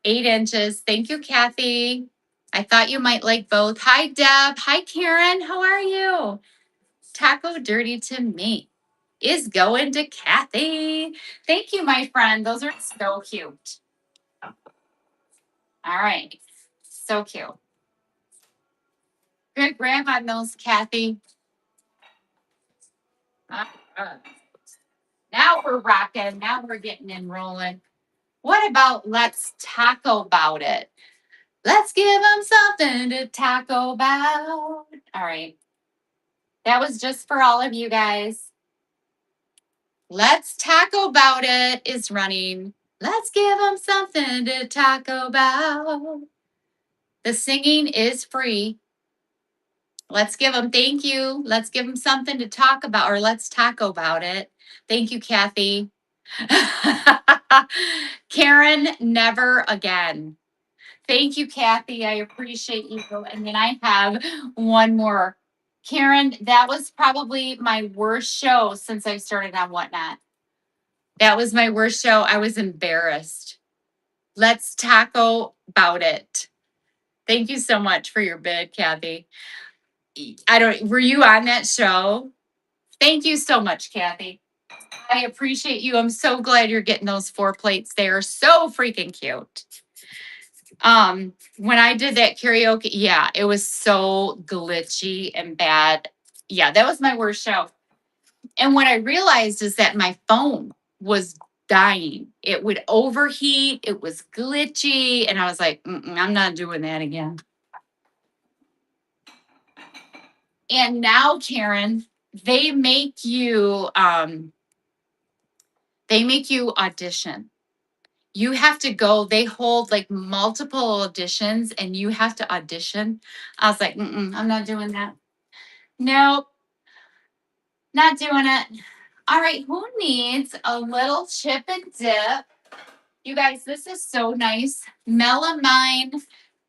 8 inches. Thank you, Kathy. I thought you might like both. Hi, Deb. Hi, Karen. How are you? Taco dirty to me is going to Kathy. Thank you, my friend. Those are so cute. All right. So cute. Good grab on those, Kathy. Now we're rocking. Now we're getting and rolling. What about let's taco about it? Let's give them something to taco about. All right. That was just for all of you guys. Let's taco about it is running. Let's give them something to taco about. The singing is free. Let's give them thank you. Let's give them something to talk about, or let's taco about it. Thank you, Kathy. Karen, never again. Thank you, Kathy. I appreciate you. And then I have 1 more. Karen, that was probably my worst show since I started on Whatnot. That was my worst show. I was embarrassed. Let's taco about it. Thank you so much for your bid, Kathy. Were you on that show? Thank you so much, Kathy. I appreciate you. I'm so glad you're getting those 4 plates. They are so freaking cute. When I did that karaoke, yeah, it was so glitchy and bad. Yeah, that was my worst show. And what I realized is that my phone was dying. It would overheat. It was glitchy. And I was like, I'm not doing that again. And now, Karen, they make you audition. You have to go, they hold like multiple auditions and you have to audition. I was like, I'm not doing that. Nope, not doing it. All right, who needs a little chip and dip? You guys, this is so nice. Melamine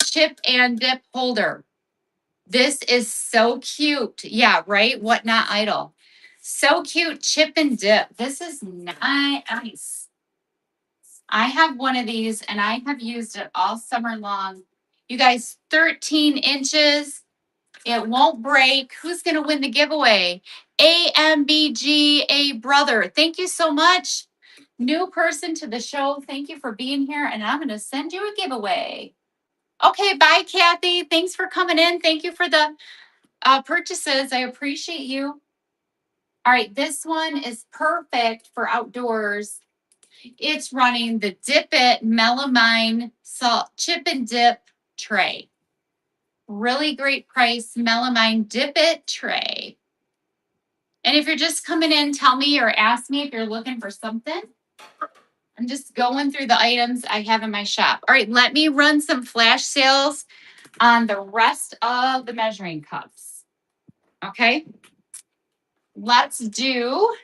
chip and dip holder. This is so cute. Yeah, right? Whatnot Idol. So cute, chip and dip. This is nice. I have one of these and I have used it all summer long. You guys, 13 inches. It won't break. Who's going to win the giveaway? AMBGA brother. Thank you so much. New person to the show. Thank you for being here. And I'm going to send you a giveaway. Okay, bye, Kathy. Thanks for coming in. Thank you for the purchases. I appreciate you. All right, this one is perfect for outdoors. It's running the Dip It Melamine Salt Chip and Dip Tray. Really great price, Melamine Dip It Tray. And if you're just coming in, tell me or ask me if you're looking for something. I'm just going through the items I have in my shop. All right, let me run some flash sales on the rest of the measuring cups. Okay. Let's do,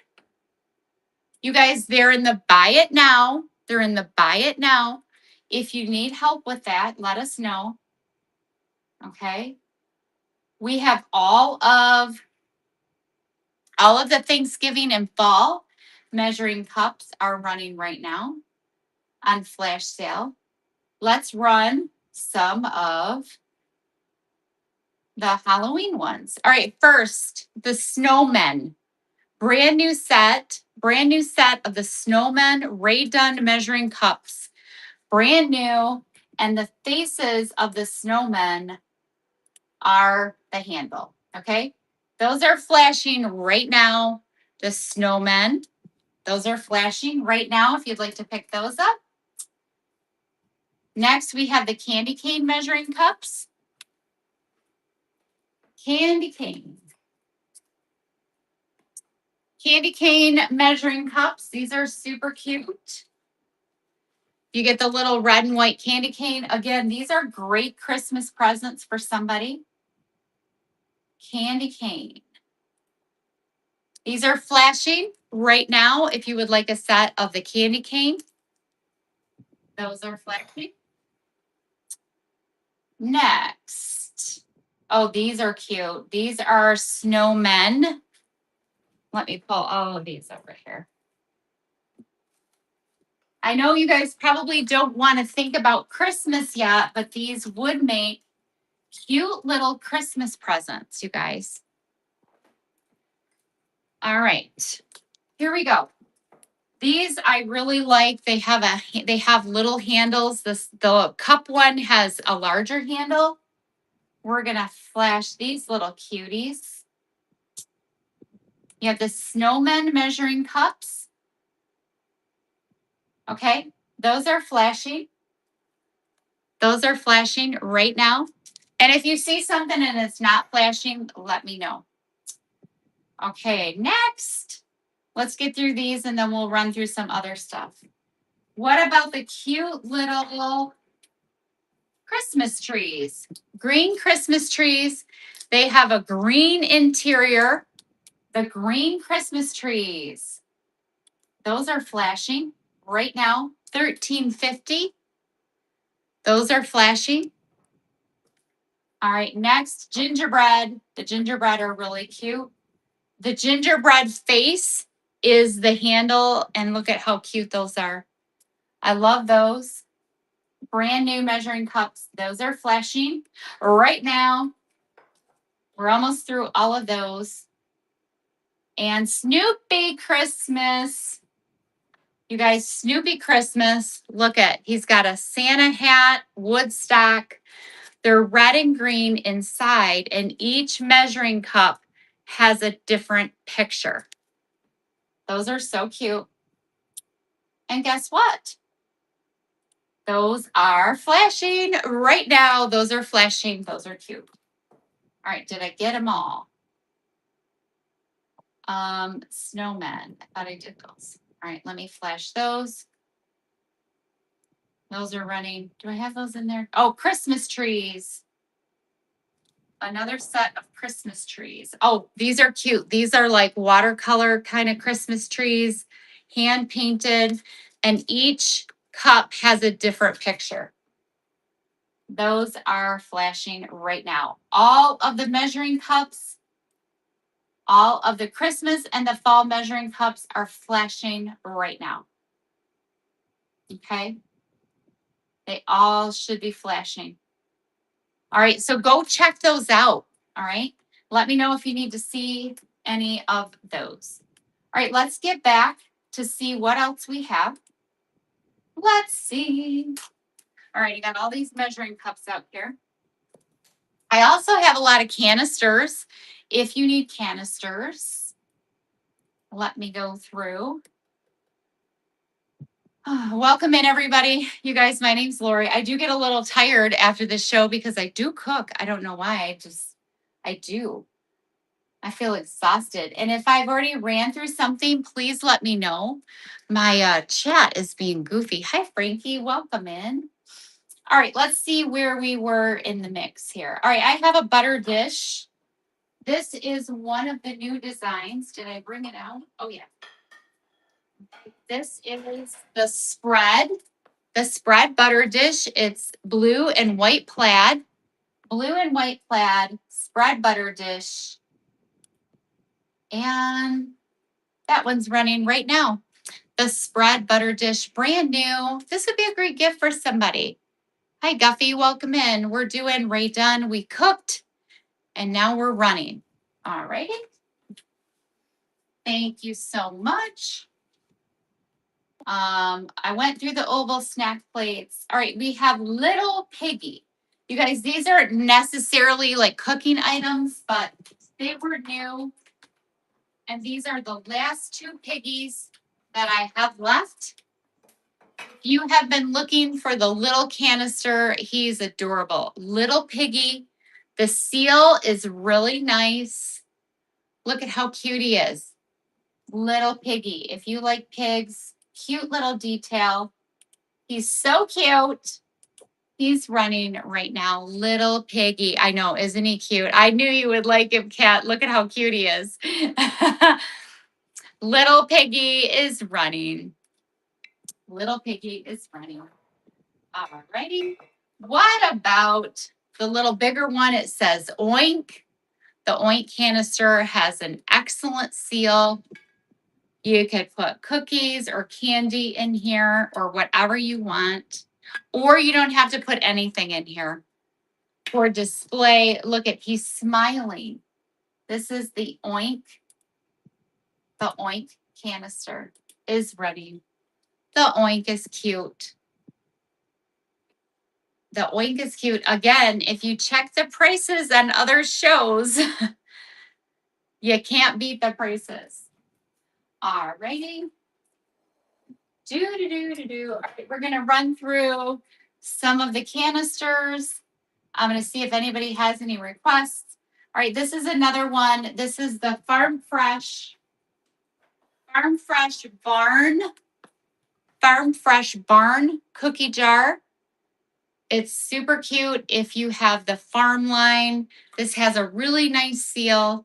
you guys, they're in the buy it now. They're in the buy it now. If you need help with that, let us know. Okay. We have all of the Thanksgiving and fall measuring cups are running right now on flash sale. Let's run some of the Halloween ones. All right, first, the snowmen. Brand new set of the snowmen Ray Dunn measuring cups. Brand new. And the faces of the snowmen are the handle. Okay. Those are flashing right now. The snowmen. Those are flashing right now if you'd like to pick those up. Next, we have the candy cane measuring cups. Candy cane. Candy cane measuring cups. These are super cute. You get the little red and white candy cane. Again, these are great Christmas presents for somebody. Candy cane. These are flashing right now if you would like a set of the candy cane. Those are flashing. Next. Oh, these are cute. These are snowmen. Let me pull all of these over here. I know you guys probably don't want to think about Christmas yet, but these would make cute little Christmas presents, you guys. All right, here we go. These I really like. They have little handles. The cup one has a larger handle. We're gonna flash these little cuties. You have the snowmen measuring cups. Okay, those are flashing. Those are flashing right now. And if you see something and it's not flashing, let me know. Okay, next. Let's get through these and then we'll run through some other stuff. What about the cute little Christmas trees? Green Christmas trees. They have a green interior. The green Christmas trees. Those are flashing right now. $13.50. Those are flashing. All right, next, gingerbread. The gingerbread are really cute. The gingerbread face is the handle, and look at how cute those are. I love those. Brand new measuring cups. Those are flashing right now. We're almost through all of those. And Snoopy Christmas. You guys, Snoopy Christmas. Look at, he's got a Santa hat, Woodstock. They're red and green inside, and each measuring cup has a different picture. Those are so cute. And guess what? Those are flashing right now. Those are flashing. Those are cute. All right, did I get them all? Snowmen. I thought I did those. All right, let me flash those. Those are running. Do I have those in there? Oh, Christmas trees. Another set of Christmas trees. Oh, these are cute. These are like watercolor kind of Christmas trees, hand painted, and each cup has a different picture. Those are flashing right now. All of the measuring cups, all of the Christmas and the fall measuring cups are flashing right now. Okay. They all should be flashing. All right, so go check those out. All right. Let me know if you need to see any of those. All right, let's get back to see what else we have. Let's see. All right, you got all these measuring cups out here. I also have a lot of canisters. If you need canisters, let me go through. Welcome in, everybody. You guys, my name's Lori. I do get a little tired after this show because I do cook. I don't know why. I do. I feel exhausted. And if I've already ran through something, please let me know. My chat is being goofy. Hi, Frankie. Welcome in. All right, let's see where we were in the mix here. All right, I have a butter dish. This is one of the new designs. Did I bring it out? Oh, yeah. This is the spread butter dish. It's blue and white plaid. Blue and white plaid spread butter dish. And that one's running right now. The spread butter dish, brand new. This would be a great gift for somebody. Hi, Guffy. Welcome in. We're doing Ray Dunn. We cooked and now we're running. All righty. Thank you so much. I went through the oval snack plates. All right, we have Little Piggy. You guys, these aren't necessarily like cooking items, but they were new. And these are the last two piggies that I have left. You have been looking for the little canister. He's adorable. Little Piggy. The seal is really nice. Look at how cute he is. Little Piggy. If you like pigs, cute little detail. He's so cute. He's running right now. Little Piggy. I know, isn't he cute? I knew you would like him, Kat. Look at how cute he is. Little Piggy is running. Little Piggy is running. All righty. What about the little bigger one? It says Oink. The Oink canister has an excellent seal. You could put cookies or candy in here or whatever you want. Or you don't have to put anything in here. For display, look at, he's smiling. This is the Oink. The Oink canister is ready. The Oink is cute. The Oink is cute. Again, if you check the prices on other shows, you can't beat the prices. All righty. All right, we're going to run through some of the canisters. I'm going to see if anybody has any requests. All right, this is another one. This is the Farm Fresh Barn cookie jar. It's super cute if you have the farm line. This has a really nice seal.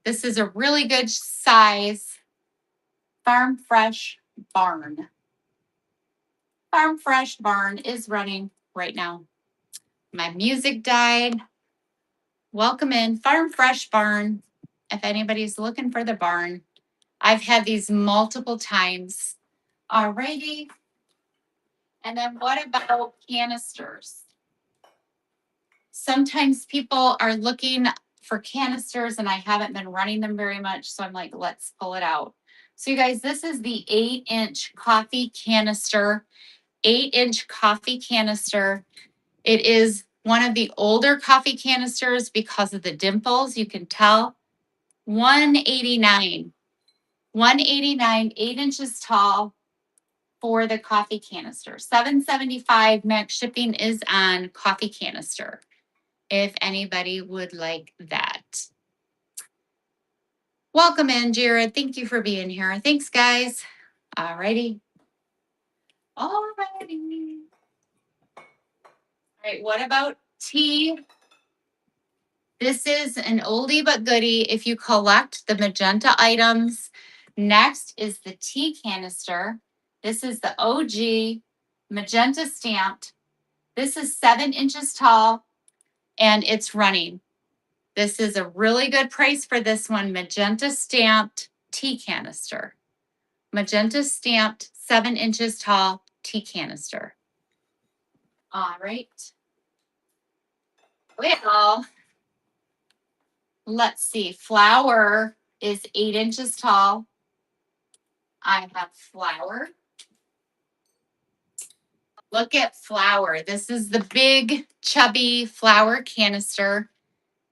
This is a really good size. Farm Fresh Barn. Farm Fresh Barn is running right now. My music died. Welcome in. Farm Fresh Barn. If anybody's looking for the barn, I've had these multiple times. Alrighty. And then what about canisters? Sometimes people are looking for canisters and I haven't been running them very much. So I'm like, let's pull it out. So you guys, this is the 8-inch coffee canister. 8-inch coffee canister. It is one of the older coffee canisters because of the dimples. You can tell. $189. $189, 8 inches tall for the coffee canister. $7.75 max shipping is on coffee canister. If anybody would like that. Welcome in, Jared. Thank you for being here. Thanks, guys. All righty. All righty. All right, what about tea? This is an oldie but goodie if you collect the magenta items. Next is the tea canister. This is the OG magenta stamped. This is 7 inches tall and it's running. This is a really good price for this one. Magenta stamped tea canister. Magenta stamped 7 inches tall tea canister. All right. Well, let's see. Flour is 8 inches tall. I have flour. Look at flour. This is the big chubby flour canister.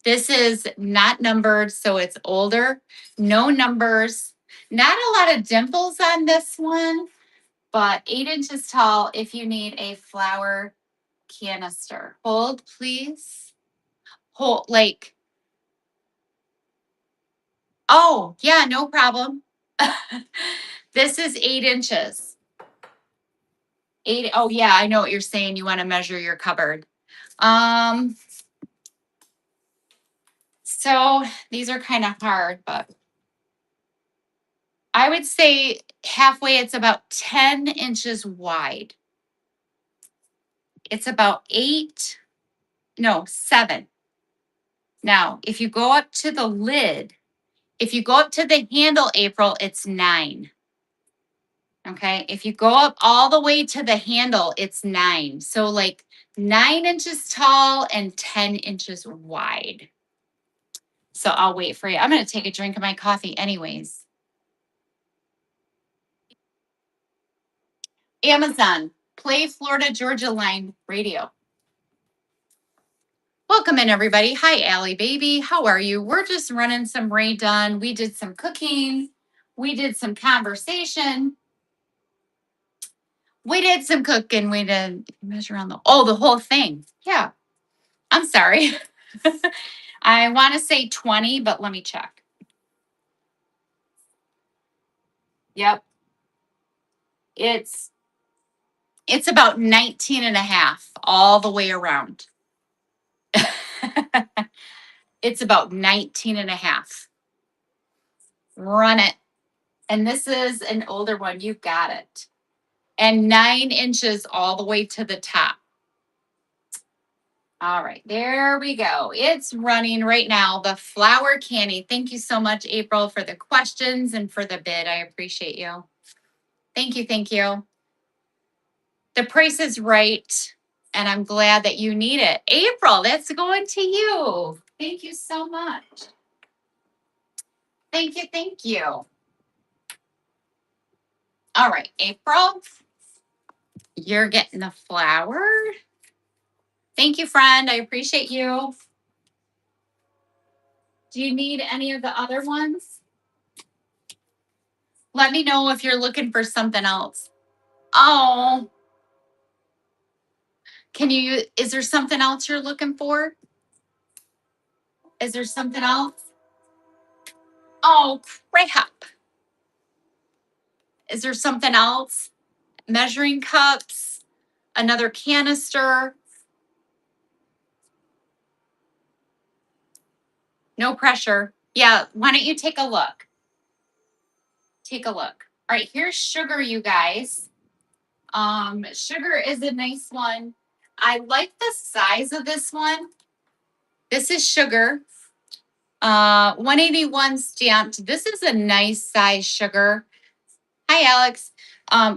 This is not numbered, so it's older. No numbers. Not a lot of dimples on this one, but 8 inches tall if you need a flour canister. Hold, please. Hold, like, Oh, yeah, no problem. This is 8 inches. 8, oh yeah, I know what you're saying. You want to measure your cupboard. So these are kind of hard, but I would say halfway it's about 10 inches wide. It's about 8, no, 7. Now, if you go up to the lid, if you go up to the handle, April, it's 9. Okay. If you go up all the way to the handle, it's 9. So like 9 inches tall and 10 inches wide. So I'll wait for you. I'm going to take a drink of my coffee anyways. Amazon, play Florida Georgia Line radio. Welcome in, everybody. Hi, Allie, baby. How are you? We're just running some Ray Dunn. We did some cooking. We did some conversation. We did some cooking. We did measure on the whole thing. Yeah. I'm sorry. I want to say 20, but let me check. Yep. It's about 19 and a half all the way around. It's about 19 and a half. Run it. And this is an older one. You got it. And 9 inches all the way to the top. All right, there we go. It's running right now. The flour candy. Thank you so much, April, for the questions and for the bid. I appreciate you. Thank you. Thank you. The price is right, and I'm glad that you need it. April, that's going to you. Thank you so much. Thank you. Thank you. All right, April, you're getting the flour. Thank you, friend. I appreciate you. Do you need any of the other ones? Let me know if you're looking for something else. Oh, is there something else you're looking for? Is there something else? Oh, crap. Is there something else? Measuring cups, another canister. No pressure. Yeah, why don't you take a look? Take a look. All right, here's sugar, you guys. Sugar is a nice one. I like the size of this one. This is sugar. 181 stamped. This is a nice size sugar. Hi, Alex.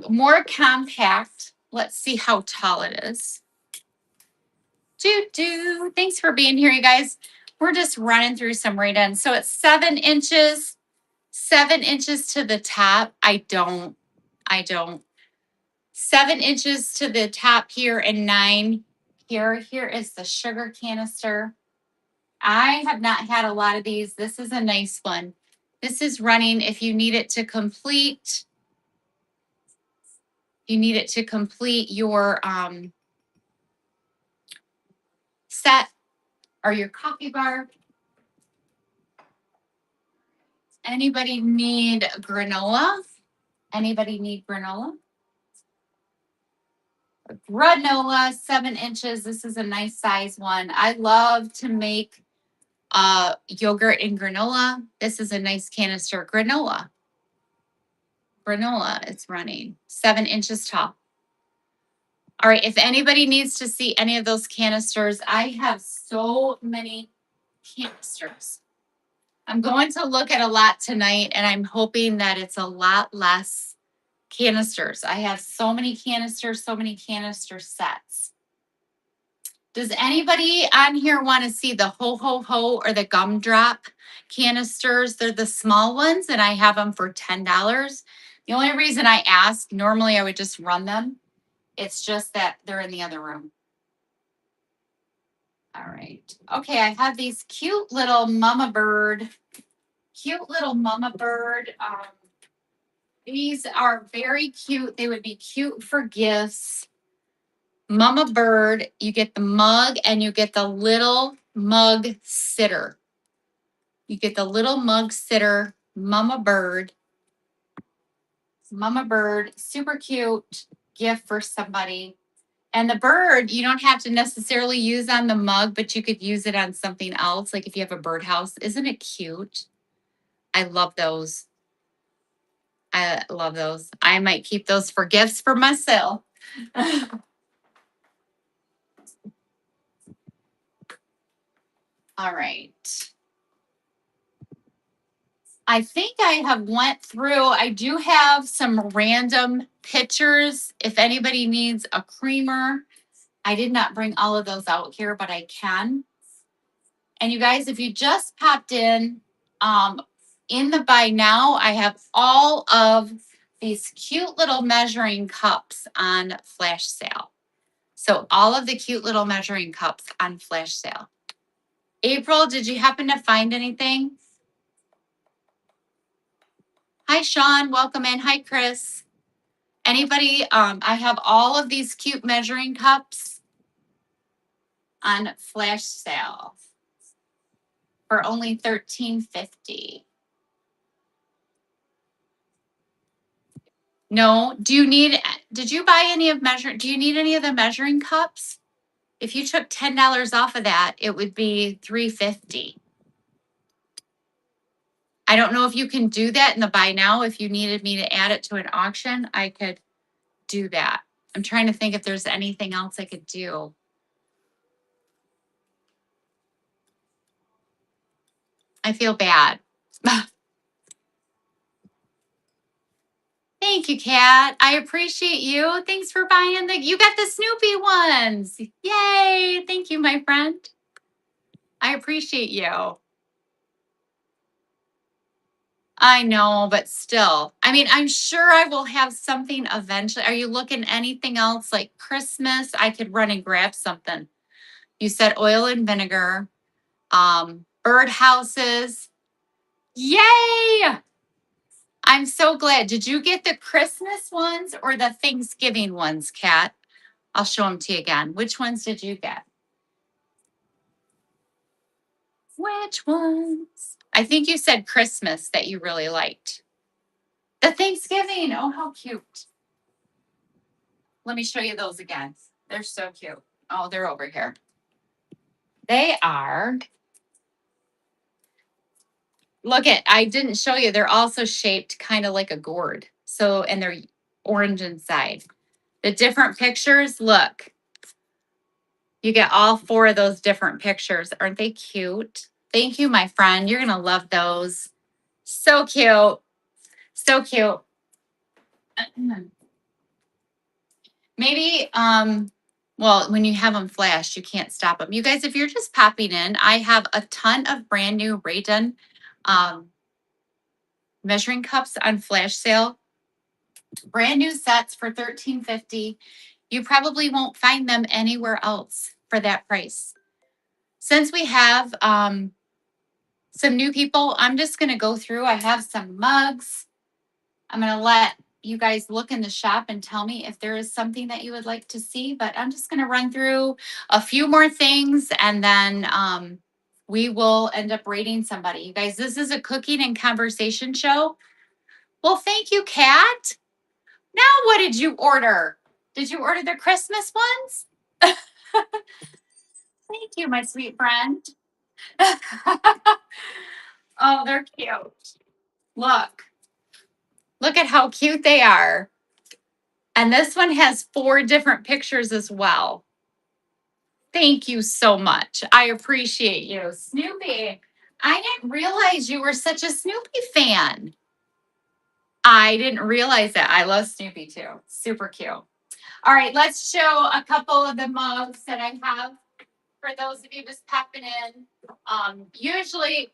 More compact. Let's see how tall it is. Thanks for being here, you guys. We're just running through some right in. So it's 7 inches, 7 inches to the top. I don't. 7 inches to the top here and 9 here. Here is the sugar canister. I have not had a lot of these. This is a nice one. This is running if you need it to complete. You need it to complete your set or your coffee bar. Anybody need granola? Anybody need granola? Granola, 7 inches. This is a nice size one. I love to make yogurt and granola. This is a nice canister. Granola, it's running 7 inches tall. All right, if anybody needs to see any of those canisters, I have so many canisters. I'm going to look at a lot tonight, and I'm hoping that it's a lot less canisters. I have so many canisters, so many canister sets. Does anybody on here want to see the ho ho ho or the gumdrop canisters? They're the small ones, and I have them for $10. The only reason I ask, normally I would just run them. It's just that they're in the other room. All right. Okay, I have these cute little mama bird. These are very cute. They would be cute for gifts. Mama bird, you get the mug and you get the little mug sitter. You get the little mug sitter, Mama Bird. Mama Bird, super cute gift for somebody. And the bird, you don't have to necessarily use on the mug, but you could use it on something else. Like if you have a birdhouse, isn't it cute? I love those. I love those. I might keep those for gifts for myself. All right. I think I have went through, I do have some random pictures. If anybody needs a creamer, I did not bring all of those out here, but I can. And you guys, if you just popped in the buy now, I have all of these cute little measuring cups on flash sale. So all of the cute little measuring cups on flash sale. April, did you happen to find anything? Hi, Sean. Welcome in. Hi, Chris. Anybody? I have all of these cute measuring cups on flash sale for only $13.50. No, did you buy any of do you need any of the measuring cups? If you took $10 off of that, it would be $3.50. I don't know if you can do that in the buy now. If you needed me to add it to an auction, I could do that. I'm trying to think if there's anything else I could do. I feel bad. Thank you, Kat. I appreciate you. Thanks for buying you got the Snoopy ones. Yay. Thank you, my friend. I appreciate you. I know, but still. I mean, I'm sure I will have something eventually. Are you looking anything else like Christmas? I could run and grab something. You said oil and vinegar, bird houses. Yay! I'm so glad. Did you get the Christmas ones or the Thanksgiving ones, Kat? I'll show them to you again. Which ones did you get? Which ones? I think you said Christmas that you really liked. The Thanksgiving. Oh, how cute. Let me show you those again. They're so cute. Oh, they're over here. They are. I didn't show you. They're also shaped kind of like a gourd. So, and they're orange inside. The different pictures, look. You get all four of those different pictures. Aren't they cute? Thank you, my friend. You're going to love those. So cute. So cute. Maybe, well, when you have them flashed, you can't stop them. You guys, if you're just popping in, I have a ton of brand new Dunn measuring cups on flash sale. Brand new sets for $13.50. You probably won't find them anywhere else for that price. Since we have some new people, I'm just going to go through. I have some mugs. I'm going to let you guys look in the shop and tell me if there is something that you would like to see. But I'm just going to run through a few more things and then we will end up rating somebody. You guys, this is a cooking and conversation show. Well, thank you, Kat. Now, what did you order? Did you order the Christmas ones? Thank you, my sweet friend. Oh, they're cute. Look at how cute they are. And this one has 4 different pictures as well. Thank you so much. I appreciate you. Snoopy, I didn't realize you were such a Snoopy fan. I didn't realize that. I love Snoopy too. Super cute. All right, let's show a couple of the mugs that I have for those of you just popping in. Usually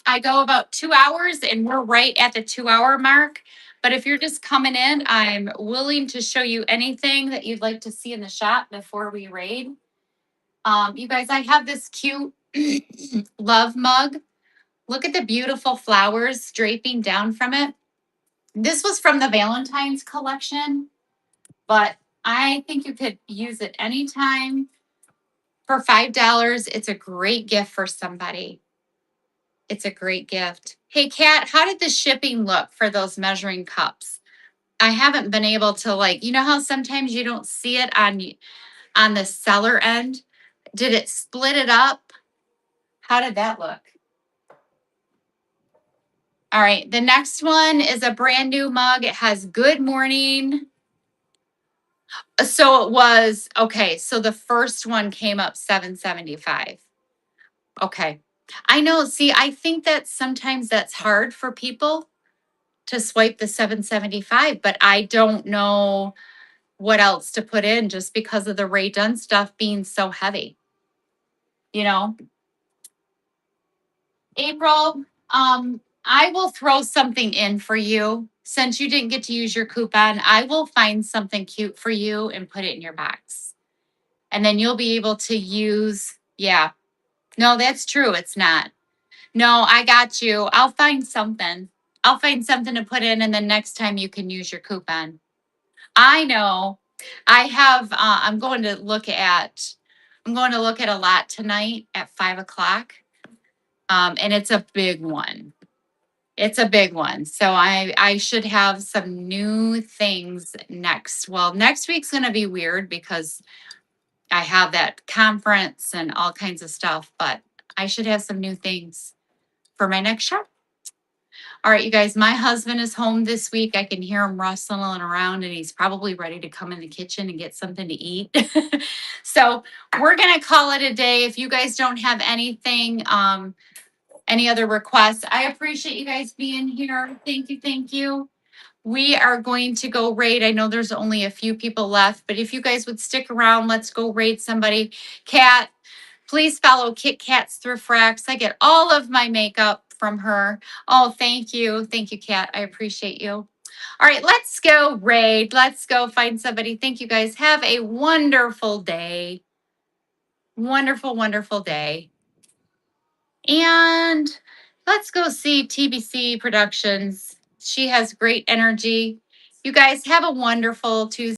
I go about 2 hours and we're right at the 2-hour mark. But if you're just coming in, I'm willing to show you anything that you'd like to see in the shop before we raid. You guys, I have this cute love mug. Look at the beautiful flowers draping down from it. This was from the Valentine's collection, but I think you could use it anytime. For $5, it's a great gift for somebody. It's a great gift. Hey, Kat, how did the shipping look for those measuring cups? I haven't been able to, like, you know how sometimes you don't see it on the seller end? Did it split it up? How did that look? All right, the next one is a brand new mug. It has good morning. So it was, okay, so the first one came up $7.75. Okay. I know, see, I think that sometimes that's hard for people to swipe the 775, but I don't know what else to put in just because of the Ray Dunn stuff being so heavy. You know, April, I will throw something in for you. Since you didn't get to use your coupon, I will find something cute for you and put it in your box. And then you'll be able to use, yeah. No, that's true. It's not. No, I got you. I'll find something. I'll find something to put in, and then next time you can use your coupon. I know. I have, I'm going to look at a lot tonight at 5 o'clock. And it's a big one. It's a big one. So I should have some new things next. Well, next week's going to be weird because I have that conference and all kinds of stuff, but I should have some new things for my next show. All right, you guys, my husband is home this week. I can hear him rustling around and he's probably ready to come in the kitchen and get something to eat. So we're going to call it a day. If you guys don't have anything, any other requests, I appreciate you guys being here. Thank you. Thank you. We are going to go raid. I know there's only a few people left, but if you guys would stick around, let's go raid somebody. Kat, please follow Kit Kat's Thrift Racks. I get all of my makeup from her. Oh, thank you. Thank you, Kat. I appreciate you. All right, let's go raid. Let's go find somebody. Thank you guys. Have a wonderful day. Wonderful, wonderful day. And let's go see TBC Productions. She has great energy. You guys have a wonderful Tuesday.